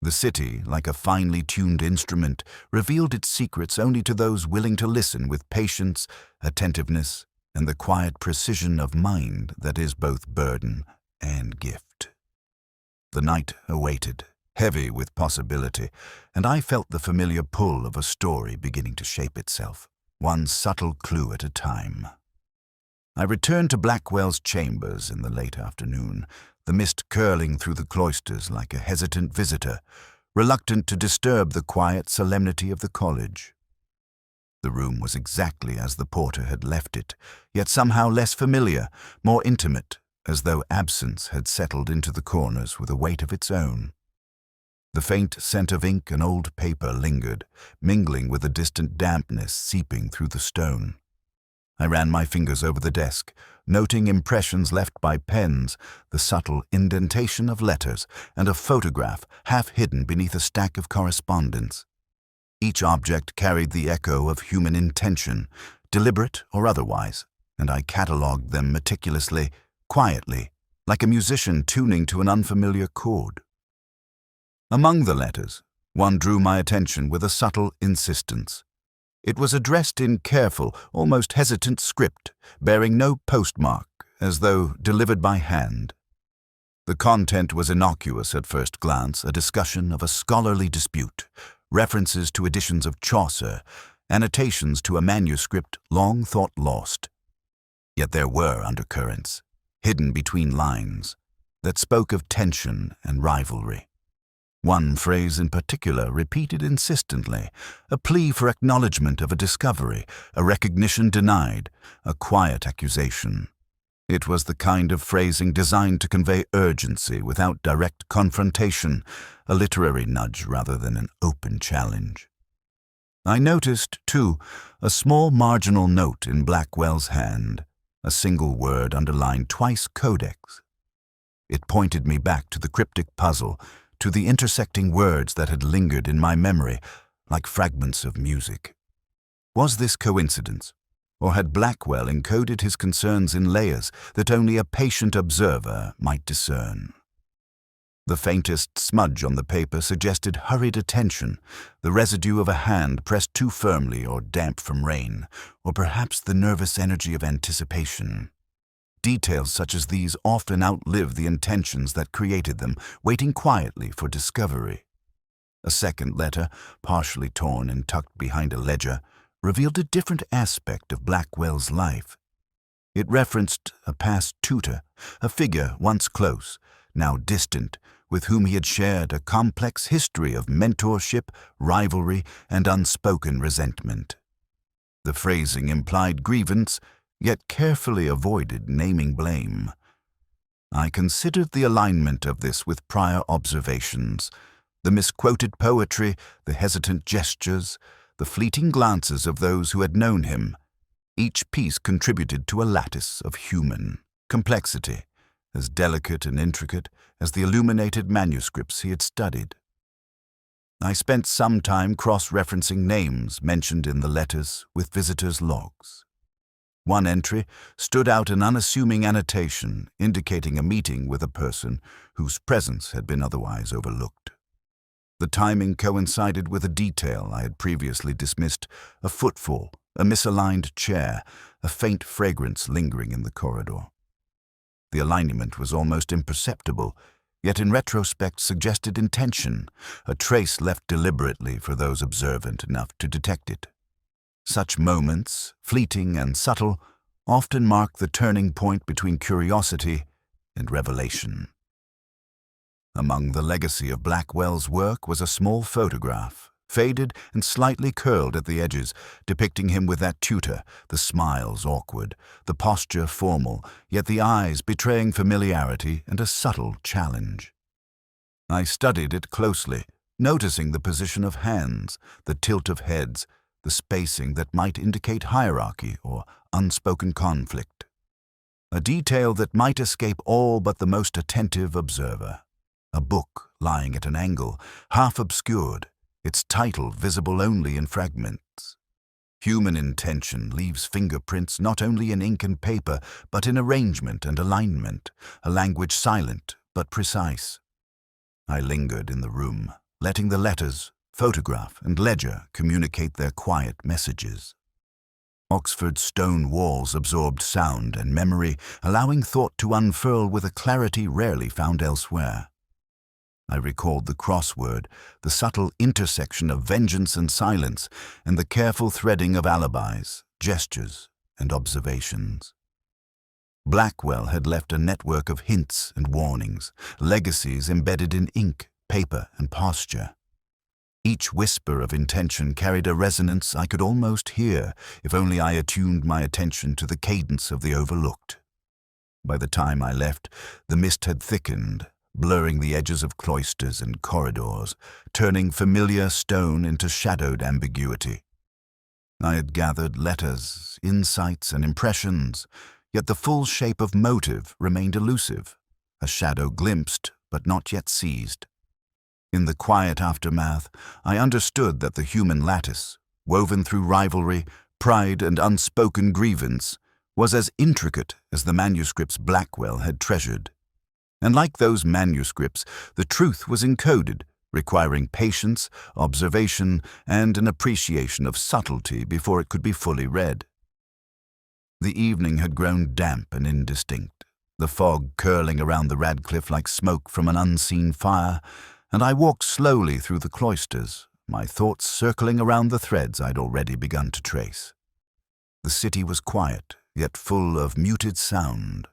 The city, like a finely tuned instrument, revealed its secrets only to those willing to listen with patience, attentiveness, and the quiet precision of mind that is both burden and gift. The night awaited, heavy with possibility, and I felt the familiar pull of a story beginning to shape itself, one subtle clue at a time. I returned to Blackwell's chambers in the late afternoon, the mist curling through the cloisters like a hesitant visitor, reluctant to disturb the quiet solemnity of the college. The room was exactly as the porter had left it, yet somehow less familiar, more intimate, as though absence had settled into the corners with a weight of its own. The faint scent of ink and old paper lingered, mingling with the distant dampness seeping through the stone. I ran my fingers over the desk, noting impressions left by pens, the subtle indentation of letters, and a photograph half hidden beneath a stack of correspondence. Each object carried the echo of human intention, deliberate or otherwise, and I catalogued them meticulously, quietly, like a musician tuning to an unfamiliar chord. Among the letters, one drew my attention with a subtle insistence. It was addressed in careful, almost hesitant script, bearing no postmark, as though delivered by hand. The content was innocuous at first glance, a discussion of a scholarly dispute, references to editions of Chaucer, annotations to a manuscript long thought lost. Yet there were undercurrents, hidden between lines, that spoke of tension and rivalry. One phrase in particular repeated insistently, a plea for acknowledgement of a discovery, a recognition denied, a quiet accusation. It was the kind of phrasing designed to convey urgency without direct confrontation, a literary nudge rather than an open challenge. I noticed, too, a small marginal note in Blackwell's hand, a single word underlined twice codex. It pointed me back to the cryptic puzzle, to the intersecting words that had lingered in my memory like fragments of music. Was this coincidence, or had Blackwell encoded his concerns in layers that only a patient observer might discern? The faintest smudge on the paper suggested hurried attention, the residue of a hand pressed too firmly or damp from rain, or perhaps the nervous energy of anticipation. Details such as these often outlive the intentions that created them, waiting quietly for discovery. A second letter, partially torn and tucked behind a ledger, revealed a different aspect of Blackwell's life. It referenced a past tutor, a figure once close, now distant, with whom he had shared a complex history of mentorship, rivalry, and unspoken resentment. The phrasing implied grievance, yet carefully avoided naming blame. I considered the alignment of this with prior observations, the misquoted poetry, the hesitant gestures, the fleeting glances of those who had known him. Each piece contributed to a lattice of human complexity, as delicate and intricate as the illuminated manuscripts he had studied. I spent some time cross-referencing names mentioned in the letters with visitors' logs. One entry stood out an unassuming annotation indicating a meeting with a person whose presence had been otherwise overlooked. The timing coincided with a detail I had previously dismissed, a footfall, a misaligned chair, a faint fragrance lingering in the corridor. The alignment was almost imperceptible, yet in retrospect suggested intention, a trace left deliberately for those observant enough to detect it. Such moments, fleeting and subtle, often mark the turning point between curiosity and revelation. Among the legacy of Blackwell's work was a small photograph, faded and slightly curled at the edges, depicting him with that tutor, the smiles awkward, the posture formal, yet the eyes betraying familiarity and a subtle challenge. I studied it closely, noticing the position of hands, the tilt of heads, the spacing that might indicate hierarchy or unspoken conflict. A detail that might escape all but the most attentive observer. A book lying at an angle, half obscured, its title visible only in fragments. Human intention leaves fingerprints not only in ink and paper, but in arrangement and alignment, a language silent but precise. I lingered in the room, letting the letters, photograph, and ledger communicate their quiet messages. Oxford's stone walls absorbed sound and memory, allowing thought to unfurl with a clarity rarely found elsewhere. I recalled the crossword, the subtle intersection of vengeance and silence, and the careful threading of alibis, gestures, and observations. Blackwell had left a network of hints and warnings, legacies embedded in ink, paper, and posture. Each whisper of intention carried a resonance I could almost hear, if only I attuned my attention to the cadence of the overlooked. By the time I left, the mist had thickened, blurring the edges of cloisters and corridors, turning familiar stone into shadowed ambiguity. I had gathered letters, insights, and impressions, yet the full shape of motive remained elusive, a shadow glimpsed but not yet seized. In the quiet aftermath, I understood that the human lattice, woven through rivalry, pride, and unspoken grievance, was as intricate as the manuscripts Blackwell had treasured. And like those manuscripts, the truth was encoded, requiring patience, observation, and an appreciation of subtlety before it could be fully read. The evening had grown damp and indistinct, the fog curling around the Radcliffe like smoke from an unseen fire, and I walked slowly through the cloisters, my thoughts circling around the threads I'd already begun to trace. The city was quiet, yet full of muted sound,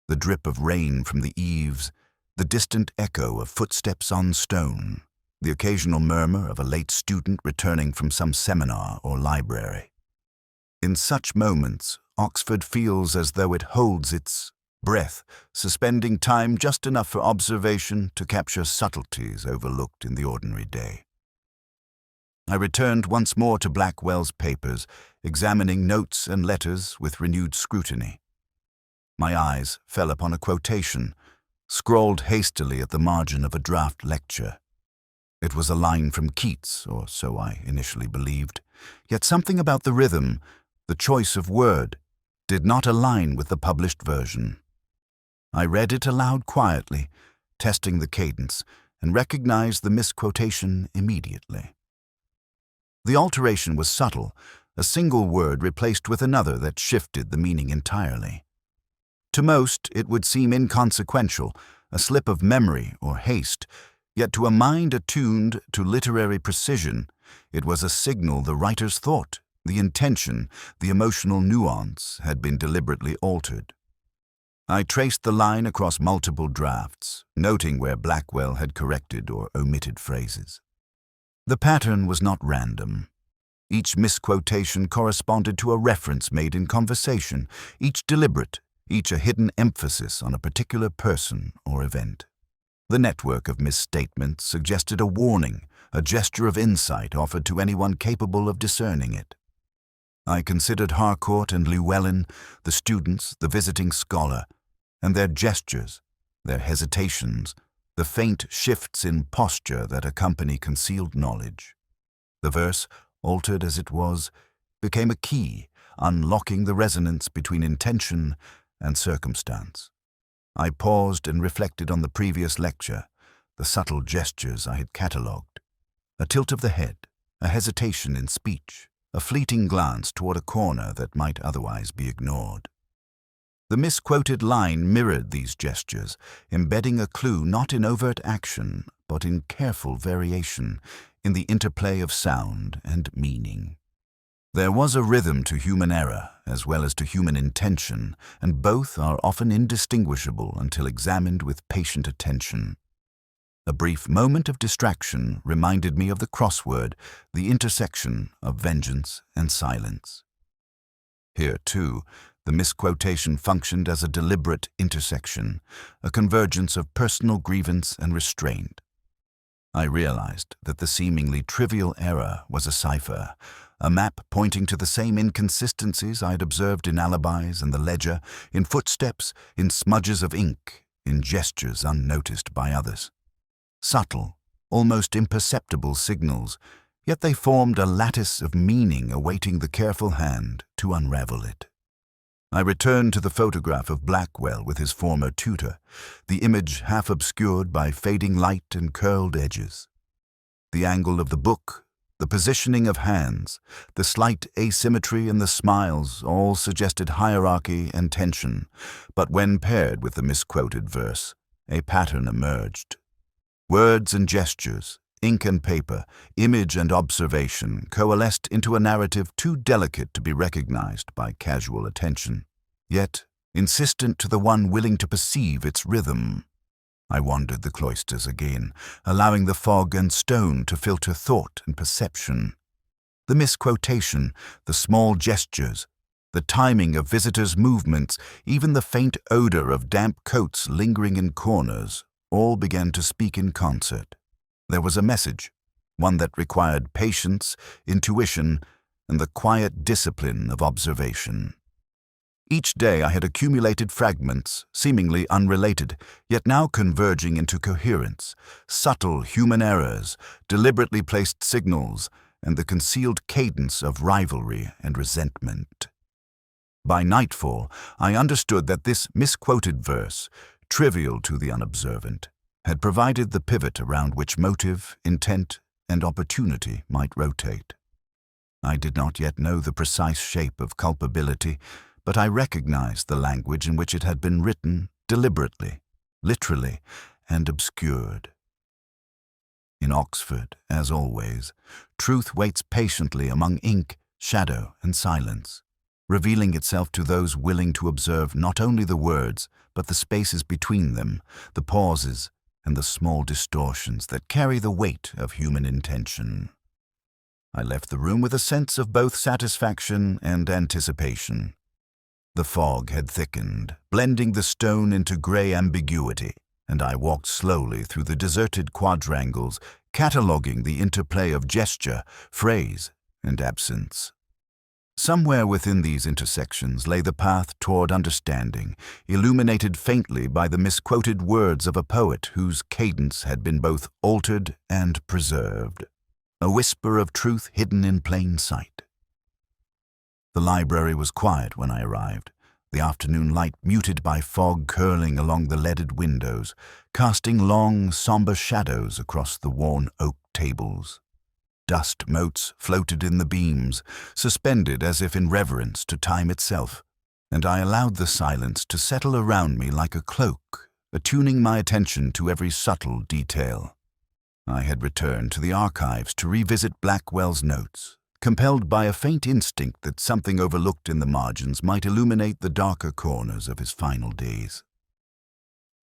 the drip of rain from the eaves, the distant echo of footsteps on stone, the occasional murmur of a late student returning from some seminar or library. In such moments, Oxford feels as though it holds its breath, suspending time just enough for observation to capture subtleties overlooked in the ordinary day. I returned once more to Blackwell's papers, examining notes and letters with renewed scrutiny. My eyes fell upon a quotation, scrawled hastily at the margin of a draft lecture. It was a line from Keats, or so I initially believed, yet something about the rhythm, the choice of word, did not align with the published version. I read it aloud quietly, testing the cadence, and recognized the misquotation immediately. The alteration was subtle, a single word replaced with another that shifted the meaning entirely. To most, it would seem inconsequential, a slip of memory or haste, yet to a mind attuned to literary precision, it was a signal the writer's thought, the intention, the emotional nuance had been deliberately altered. I traced the line across multiple drafts, noting where Blackwell had corrected or omitted phrases. The pattern was not random. Each misquotation corresponded to a reference made in conversation, each deliberate, each a hidden emphasis on a particular person or event. The network of misstatements suggested a warning, a gesture of insight offered to anyone capable of discerning it. I considered Harcourt and Llewellyn, the students, the visiting scholar, and their gestures, their hesitations, the faint shifts in posture that accompany concealed knowledge. The verse, altered as it was, became a key, unlocking the resonance between intention and circumstance. I paused and reflected on the previous lecture, the subtle gestures I had catalogued. A tilt of the head, a hesitation in speech, a fleeting glance toward a corner that might otherwise be ignored. The misquoted line mirrored these gestures, embedding a clue not in overt action, but in careful variation, in the interplay of sound and meaning. There was a rhythm to human error as well as to human intention, and both are often indistinguishable until examined with patient attention. A brief moment of distraction reminded me of the crossword, the intersection of vengeance and silence. Here, too, the misquotation functioned as a deliberate intersection, a convergence of personal grievance and restraint. I realized that the seemingly trivial error was a cipher, a map pointing to the same inconsistencies I had observed in alibis and the ledger, in footsteps, in smudges of ink, in gestures unnoticed by others. Subtle, almost imperceptible signals, yet they formed a lattice of meaning awaiting the careful hand to unravel it. I returned to the photograph of Blackwell with his former tutor, the image half obscured by fading light and curled edges. The angle of the book, the positioning of hands, the slight asymmetry in the smiles all suggested hierarchy and tension, but when paired with the misquoted verse, a pattern emerged. Words and gestures, ink and paper, image and observation coalesced into a narrative too delicate to be recognized by casual attention, yet insistent to the one willing to perceive its rhythm. I wandered the cloisters again, allowing the fog and stone to filter thought and perception. The misquotation, the small gestures, the timing of visitors' movements, even the faint odor of damp coats lingering in corners, all began to speak in concert. There was a message, one that required patience, intuition, and the quiet discipline of observation. Each day I had accumulated fragments, seemingly unrelated, yet now converging into coherence, subtle human errors, deliberately placed signals, and the concealed cadence of rivalry and resentment. By nightfall, I understood that this misquoted verse, trivial to the unobservant, had provided the pivot around which motive, intent, and opportunity might rotate. I did not yet know the precise shape of culpability, but I recognized the language in which it had been written deliberately, literally, and obscured. In Oxford, as always, truth waits patiently among ink, shadow, and silence, revealing itself to those willing to observe not only the words, but the spaces between them, the pauses, and the small distortions that carry the weight of human intention. I left the room with a sense of both satisfaction and anticipation. The fog had thickened, blending the stone into grey ambiguity, and I walked slowly through the deserted quadrangles, cataloguing the interplay of gesture, phrase, and absence. Somewhere within these intersections lay the path toward understanding, illuminated faintly by the misquoted words of a poet whose cadence had been both altered and preserved, a whisper of truth hidden in plain sight. The library was quiet when I arrived, the afternoon light muted by fog curling along the leaded windows, casting long, somber shadows across the worn oak tables. Dust motes floated in the beams, suspended as if in reverence to time itself, and I allowed the silence to settle around me like a cloak, attuning my attention to every subtle detail. I had returned to the archives to revisit Blackwell's notes, compelled by a faint instinct that something overlooked in the margins might illuminate the darker corners of his final days.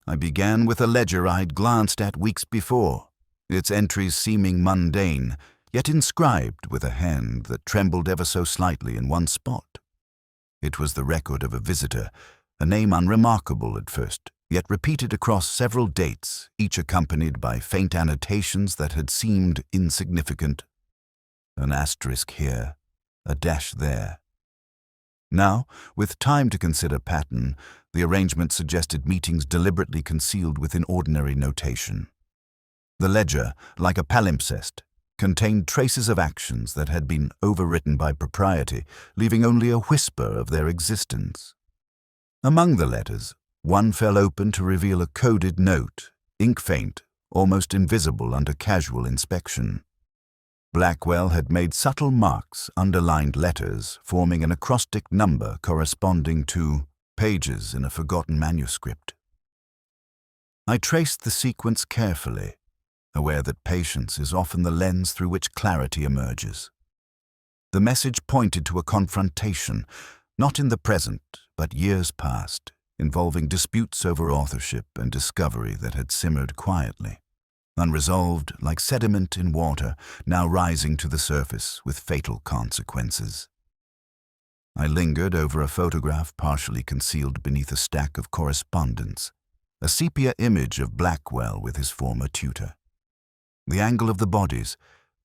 I began with a ledger I'd glanced at weeks before, its entries seeming mundane, yet inscribed with a hand that trembled ever so slightly in one spot. It was the record of a visitor, a name unremarkable at first, yet repeated across several dates, each accompanied by faint annotations that had seemed insignificant. An asterisk here, a dash there. Now, with time to consider pattern, the arrangement suggested meetings deliberately concealed within ordinary notation. The ledger, like a palimpsest, contained traces of actions that had been overwritten by propriety, leaving only a whisper of their existence. Among the letters, one fell open to reveal a coded note, ink-faint, almost invisible under casual inspection. Blackwell had made subtle marks, underlined letters, forming an acrostic number corresponding to pages in a forgotten manuscript. I traced the sequence carefully, aware that patience is often the lens through which clarity emerges. The message pointed to a confrontation, not in the present, but years past, involving disputes over authorship and discovery that had simmered quietly, unresolved like sediment in water, now rising to the surface with fatal consequences. I lingered over a photograph partially concealed beneath a stack of correspondence, a sepia image of Blackwell with his former tutor. The angle of the bodies,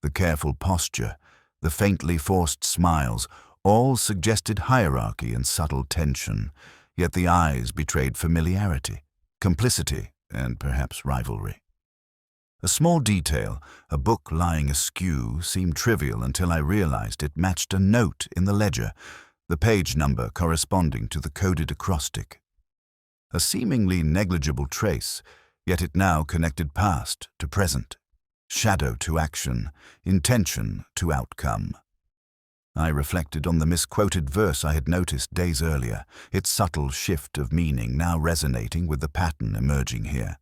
the careful posture, the faintly forced smiles, all suggested hierarchy and subtle tension, yet the eyes betrayed familiarity, complicity, and perhaps rivalry. A small detail, a book lying askew, seemed trivial until I realized it matched a note in the ledger, the page number corresponding to the coded acrostic. A seemingly negligible trace, yet it now connected past to present, shadow to action, intention to outcome. I reflected on the misquoted verse I had noticed days earlier, its subtle shift of meaning now resonating with the pattern emerging here.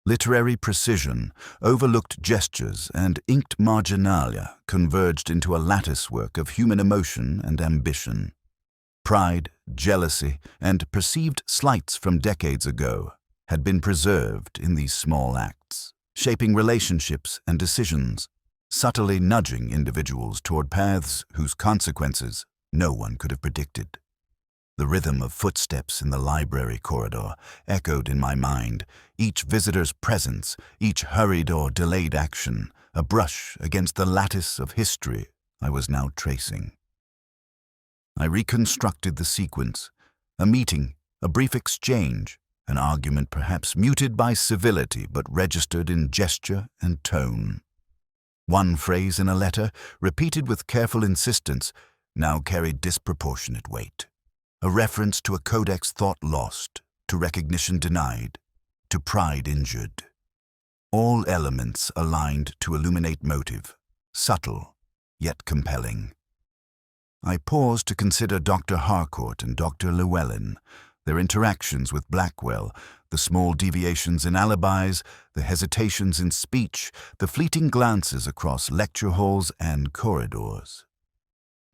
Literary precision, overlooked gestures, and inked marginalia converged into a latticework of human emotion and ambition. Pride, jealousy, and perceived slights from decades ago had been preserved in these small acts, shaping relationships and decisions, subtly nudging individuals toward paths whose consequences no one could have predicted. The rhythm of footsteps in the library corridor echoed in my mind, each visitor's presence, each hurried or delayed action, a brush against the lattice of history I was now tracing. I reconstructed the sequence, a meeting, a brief exchange, an argument perhaps muted by civility but registered in gesture and tone. One phrase in a letter, repeated with careful insistence, now carried disproportionate weight. A reference to a codex thought lost, to recognition denied, to pride injured. All elements aligned to illuminate motive, subtle, yet compelling. I paused to consider Dr. Harcourt and Dr. Llewellyn, their interactions with Blackwell, the small deviations in alibis, the hesitations in speech, the fleeting glances across lecture halls and corridors.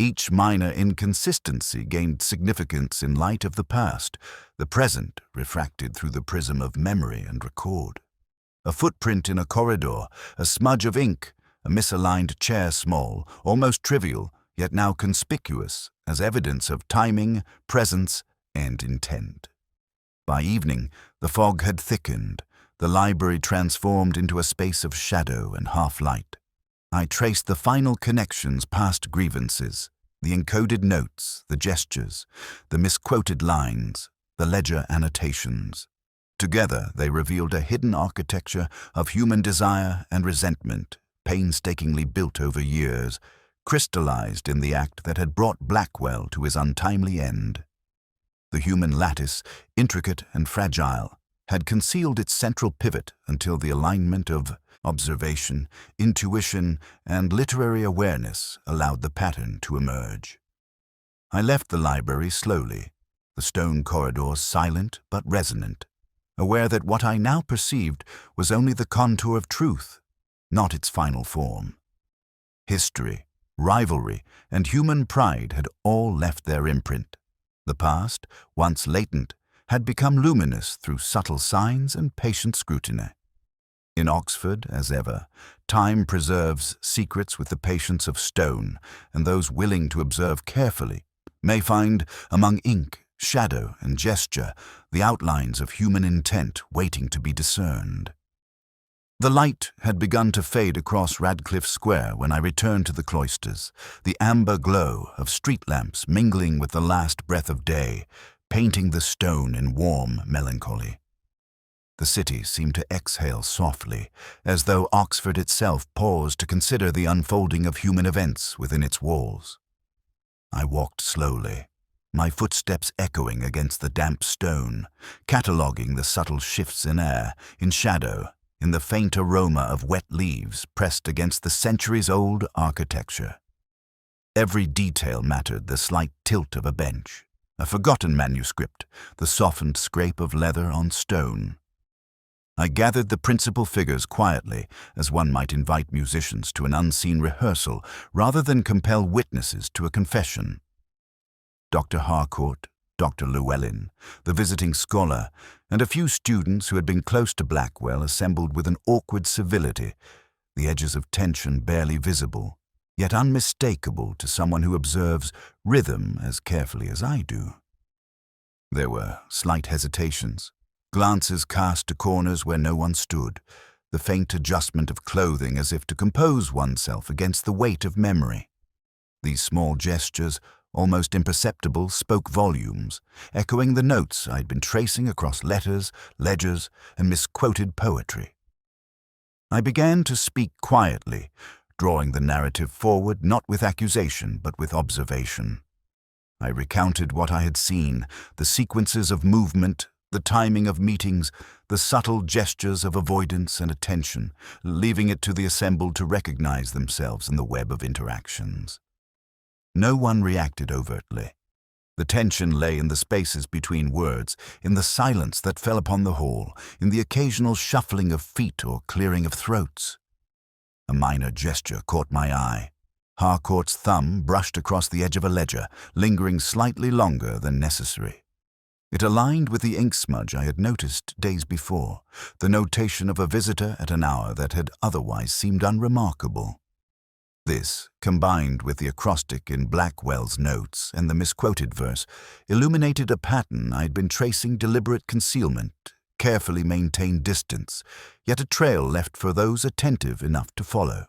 Each minor inconsistency gained significance in light of the past, the present refracted through the prism of memory and record. A footprint in a corridor, a smudge of ink, a misaligned chair small, almost trivial, yet now conspicuous as evidence of timing, presence, and intent. By evening, the fog had thickened, the library transformed into a space of shadow and half-light. I traced the final connections past grievances, the encoded notes, the gestures, the misquoted lines, the ledger annotations. Together, they revealed a hidden architecture of human desire and resentment, painstakingly built over years, crystallized in the act that had brought Blackwell to his untimely end. The human lattice, intricate and fragile, had concealed its central pivot until the alignment of observation, intuition, and literary awareness allowed the pattern to emerge. I left the library slowly, the stone corridors silent but resonant, aware that what I now perceived was only the contour of truth, not its final form. History, rivalry, and human pride had all left their imprint. The past, once latent, had become luminous through subtle signs and patient scrutiny. In Oxford, as ever, time preserves secrets with the patience of stone, and those willing to observe carefully may find, among ink, shadow, and gesture, the outlines of human intent waiting to be discerned. The light had begun to fade across Radcliffe Square when I returned to the Cloisters, the amber glow of street lamps mingling with the last breath of day, painting the stone in warm melancholy. The city seemed to exhale softly, as though Oxford itself paused to consider the unfolding of human events within its walls. I walked slowly, my footsteps echoing against the damp stone, cataloguing the subtle shifts in air, in shadow, in the faint aroma of wet leaves pressed against the centuries-old architecture. Every detail mattered: the slight tilt of a bench, a forgotten manuscript, the softened scrape of leather on stone. I gathered the principal figures quietly, as one might invite musicians to an unseen rehearsal rather than compel witnesses to a confession. Dr. Harcourt, Dr. Llewellyn, the visiting scholar, and a few students who had been close to Blackwell assembled with an awkward civility, the edges of tension barely visible, yet unmistakable to someone who observes rhythm as carefully as I do. There were slight hesitations, glances cast to corners where no one stood, the faint adjustment of clothing as if to compose oneself against the weight of memory. These small gestures, almost imperceptible, spoke volumes, echoing the notes I'd been tracing across letters, ledgers, and misquoted poetry. I began to speak quietly, drawing the narrative forward not with accusation but with observation. I recounted what I had seen, the sequences of movement, the timing of meetings, the subtle gestures of avoidance and attention, leaving it to the assembled to recognize themselves in the web of interactions. No one reacted overtly. The tension lay in the spaces between words, in the silence that fell upon the hall, in the occasional shuffling of feet or clearing of throats. A minor gesture caught my eye. Harcourt's thumb brushed across the edge of a ledger, lingering slightly longer than necessary. It aligned with the ink smudge I had noticed days before, the notation of a visitor at an hour that had otherwise seemed unremarkable. This, combined with the acrostic in Blackwell's notes and the misquoted verse, illuminated a pattern I'd been tracing: deliberate concealment, carefully maintained distance, yet a trail left for those attentive enough to follow.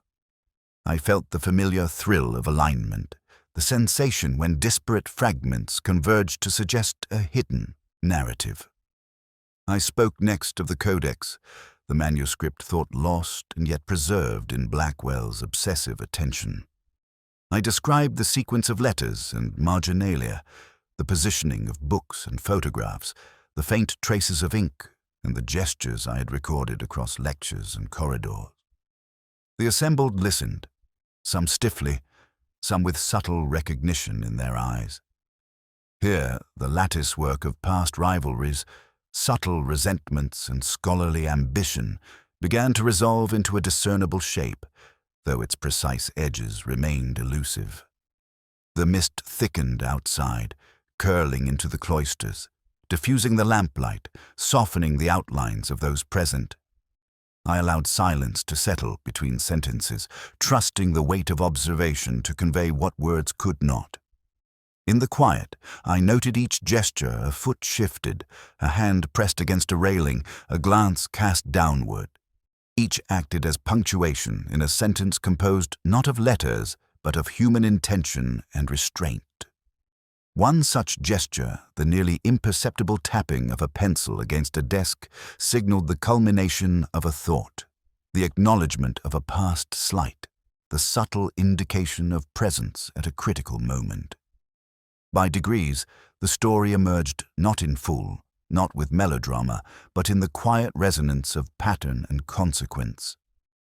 I felt the familiar thrill of alignment, the sensation when disparate fragments converged to suggest a hidden narrative. I spoke next of the codex, the manuscript thought lost and yet preserved in Blackwell's obsessive attention. I described the sequence of letters and marginalia, the positioning of books and photographs, the faint traces of ink, and the gestures I had recorded across lectures and corridors. The assembled listened, some stiffly, some with subtle recognition in their eyes. Here, the lattice work of past rivalries, subtle resentments and scholarly ambition began to resolve into a discernible shape, though its precise edges remained elusive. The mist thickened outside, curling into the cloisters, diffusing the lamplight, softening the outlines of those present. I allowed silence to settle between sentences, trusting the weight of observation to convey what words could not. In the quiet, I noted each gesture: a foot shifted, a hand pressed against a railing, a glance cast downward. Each acted as punctuation in a sentence composed not of letters, but of human intention and restraint. One such gesture, the nearly imperceptible tapping of a pencil against a desk, signaled the culmination of a thought, the acknowledgement of a past slight, the subtle indication of presence at a critical moment. By degrees, the story emerged not in full, not with melodrama, but in the quiet resonance of pattern and consequence.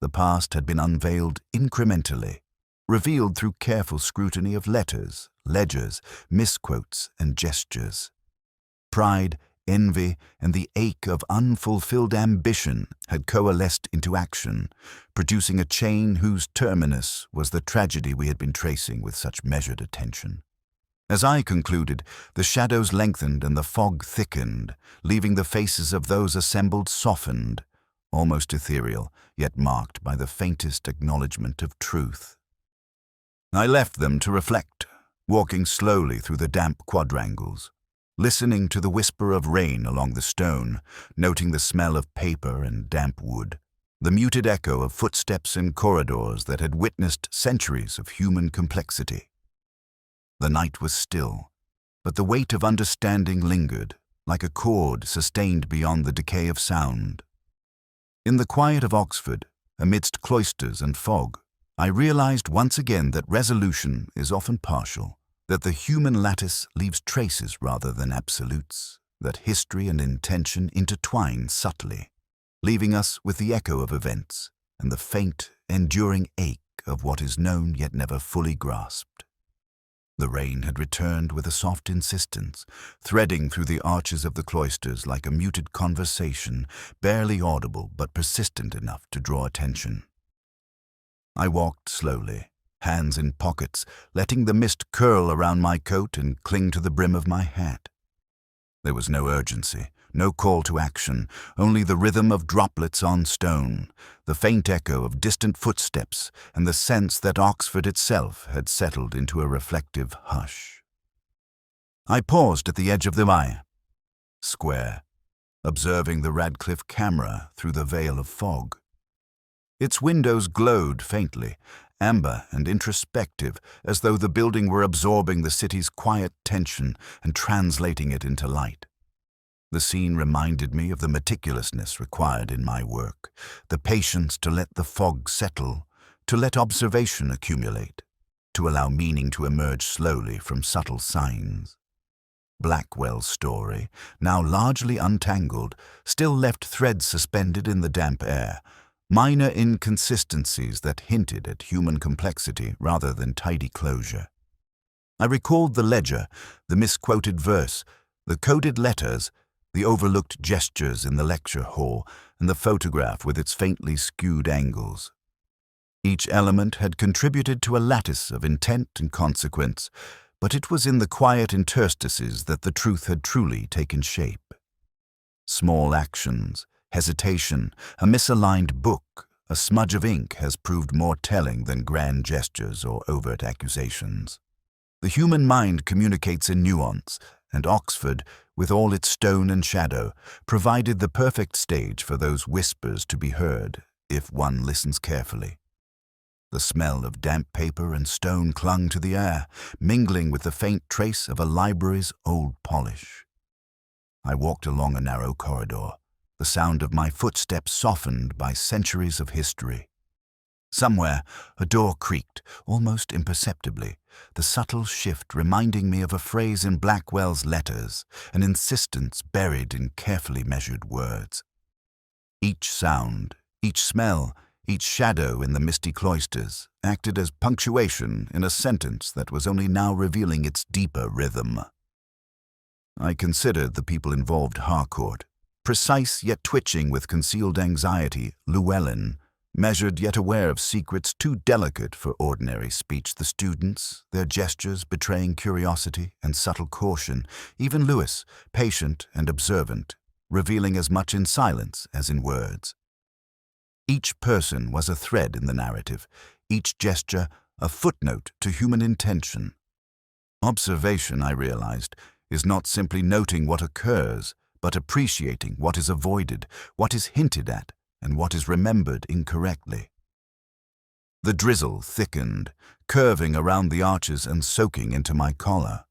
The past had been unveiled incrementally, revealed through careful scrutiny of letters, ledgers, misquotes, and gestures. Pride, envy, and the ache of unfulfilled ambition had coalesced into action, producing a chain whose terminus was the tragedy we had been tracing with such measured attention. As I concluded, the shadows lengthened and the fog thickened, leaving the faces of those assembled softened, almost ethereal, yet marked by the faintest acknowledgement of truth. I left them to reflect, walking slowly through the damp quadrangles, listening to the whisper of rain along the stone, noting the smell of paper and damp wood, the muted echo of footsteps in corridors that had witnessed centuries of human complexity. The night was still, but the weight of understanding lingered, like a chord sustained beyond the decay of sound. In the quiet of Oxford, amidst cloisters and fog, I realized once again that resolution is often partial, that the human lattice leaves traces rather than absolutes, that history and intention intertwine subtly, leaving us with the echo of events and the faint, enduring ache of what is known yet never fully grasped. The rain had returned with a soft insistence, threading through the arches of the cloisters like a muted conversation, barely audible but persistent enough to draw attention. I walked slowly, hands in pockets, letting the mist curl around my coat and cling to the brim of my hat. There was no urgency, no call to action, only the rhythm of droplets on stone, the faint echo of distant footsteps, and the sense that Oxford itself had settled into a reflective hush. I paused at the edge of the mire, square, observing the Radcliffe camera through the veil of fog. Its windows glowed faintly, amber and introspective, as though the building were absorbing the city's quiet tension and translating it into light. The scene reminded me of the meticulousness required in my work, the patience to let the fog settle, to let observation accumulate, to allow meaning to emerge slowly from subtle signs. Blackwell's story, now largely untangled, still left threads suspended in the damp air, minor inconsistencies that hinted at human complexity rather than tidy closure. I recalled the ledger, the misquoted verse, the coded letters, the overlooked gestures in the lecture hall, and the photograph with its faintly skewed angles. Each element had contributed to a lattice of intent and consequence, but it was in the quiet interstices that the truth had truly taken shape. Small actions, hesitation, a misaligned book, A smudge of ink has proved more telling than grand gestures or overt accusations. The human mind communicates in nuance, and Oxford, with all its stone and shadow, provided the perfect stage for those whispers to be heard, if one listens carefully. The smell of damp paper and stone clung to the air, mingling with the faint trace of a library's old polish. I walked along a narrow corridor, the sound of my footsteps softened by centuries of history. Somewhere, a door creaked, almost imperceptibly, the subtle shift reminding me of a phrase in Blackwell's letters, an insistence buried in carefully measured words. Each sound, each smell, each shadow in the misty cloisters acted as punctuation in a sentence that was only now revealing its deeper rhythm. I considered the people involved Harcourt, precise yet twitching with concealed anxiety, Llewellyn, measured yet aware of secrets too delicate for ordinary speech, the students, their gestures betraying curiosity and subtle caution, even Lewis, patient and observant, revealing as much in silence as in words. Each person was a thread in the narrative, each gesture a footnote to human intention. Observation, I realized, is not simply noting what occurs, but appreciating what is avoided, what is hinted at, and what is remembered incorrectly. The drizzle thickened, curving around the arches and soaking into my collar.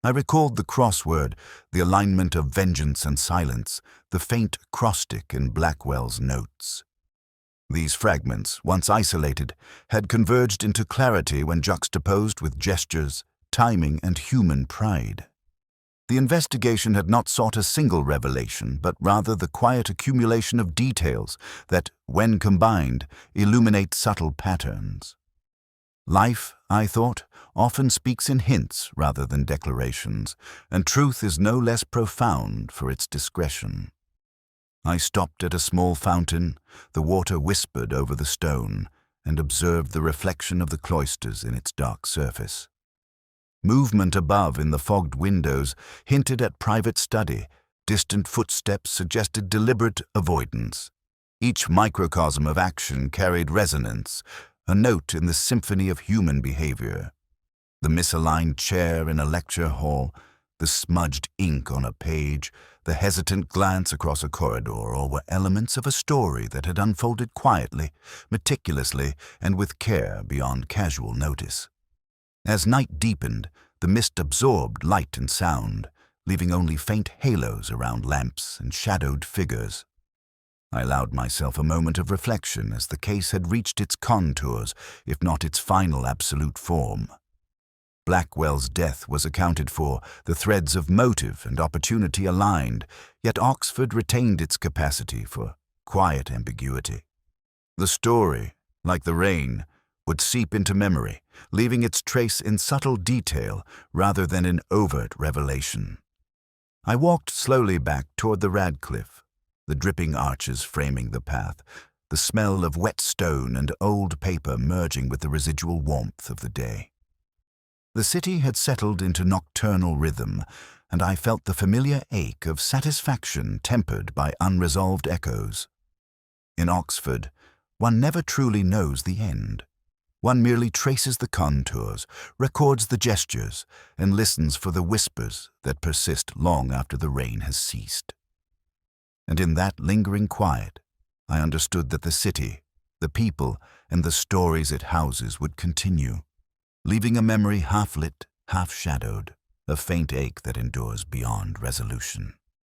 I recalled the crossword, the alignment of vengeance and silence, the faint acrostic in Blackwell's notes. These fragments, once isolated, had converged into clarity when juxtaposed with gestures, timing, and human pride. The investigation had not sought a single revelation, but rather the quiet accumulation of details that, when combined, illuminate subtle patterns. Life, I thought, often speaks in hints rather than declarations, and truth is no less profound for its discretion. I stopped at a small fountain, the water whispered over the stone, and observed the reflection of the cloisters in its dark surface. Movement above in the fogged windows hinted at private study. Distant footsteps suggested deliberate avoidance. Each microcosm of action carried resonance, a note in the symphony of human behavior. The misaligned chair in a lecture hall, the smudged ink on a page, the hesitant glance across a corridor, all were elements of a story that had unfolded quietly, meticulously, and with care beyond casual notice. As night deepened, the mist absorbed light and sound, leaving only faint halos around lamps and shadowed figures. I allowed myself a moment of reflection as the case had reached its contours, if not its final absolute form. Blackwell's death was accounted for, the threads of motive and opportunity aligned, yet Oxford retained its capacity for quiet ambiguity. The story, like the rain, would seep into memory, leaving its trace in subtle detail rather than in overt revelation. I walked slowly back toward the Radcliffe, the dripping arches framing the path, the smell of wet stone and old paper merging with the residual warmth of the day. The city had settled into nocturnal rhythm, and I felt the familiar ache of satisfaction tempered by unresolved echoes. In Oxford, one never truly knows the end. One merely traces the contours, records the gestures, and listens for the whispers that persist long after the rain has ceased. And in that lingering quiet, I understood that the city, the people, and the stories it houses would continue, leaving a memory half-lit, half-shadowed, a faint ache that endures beyond resolution.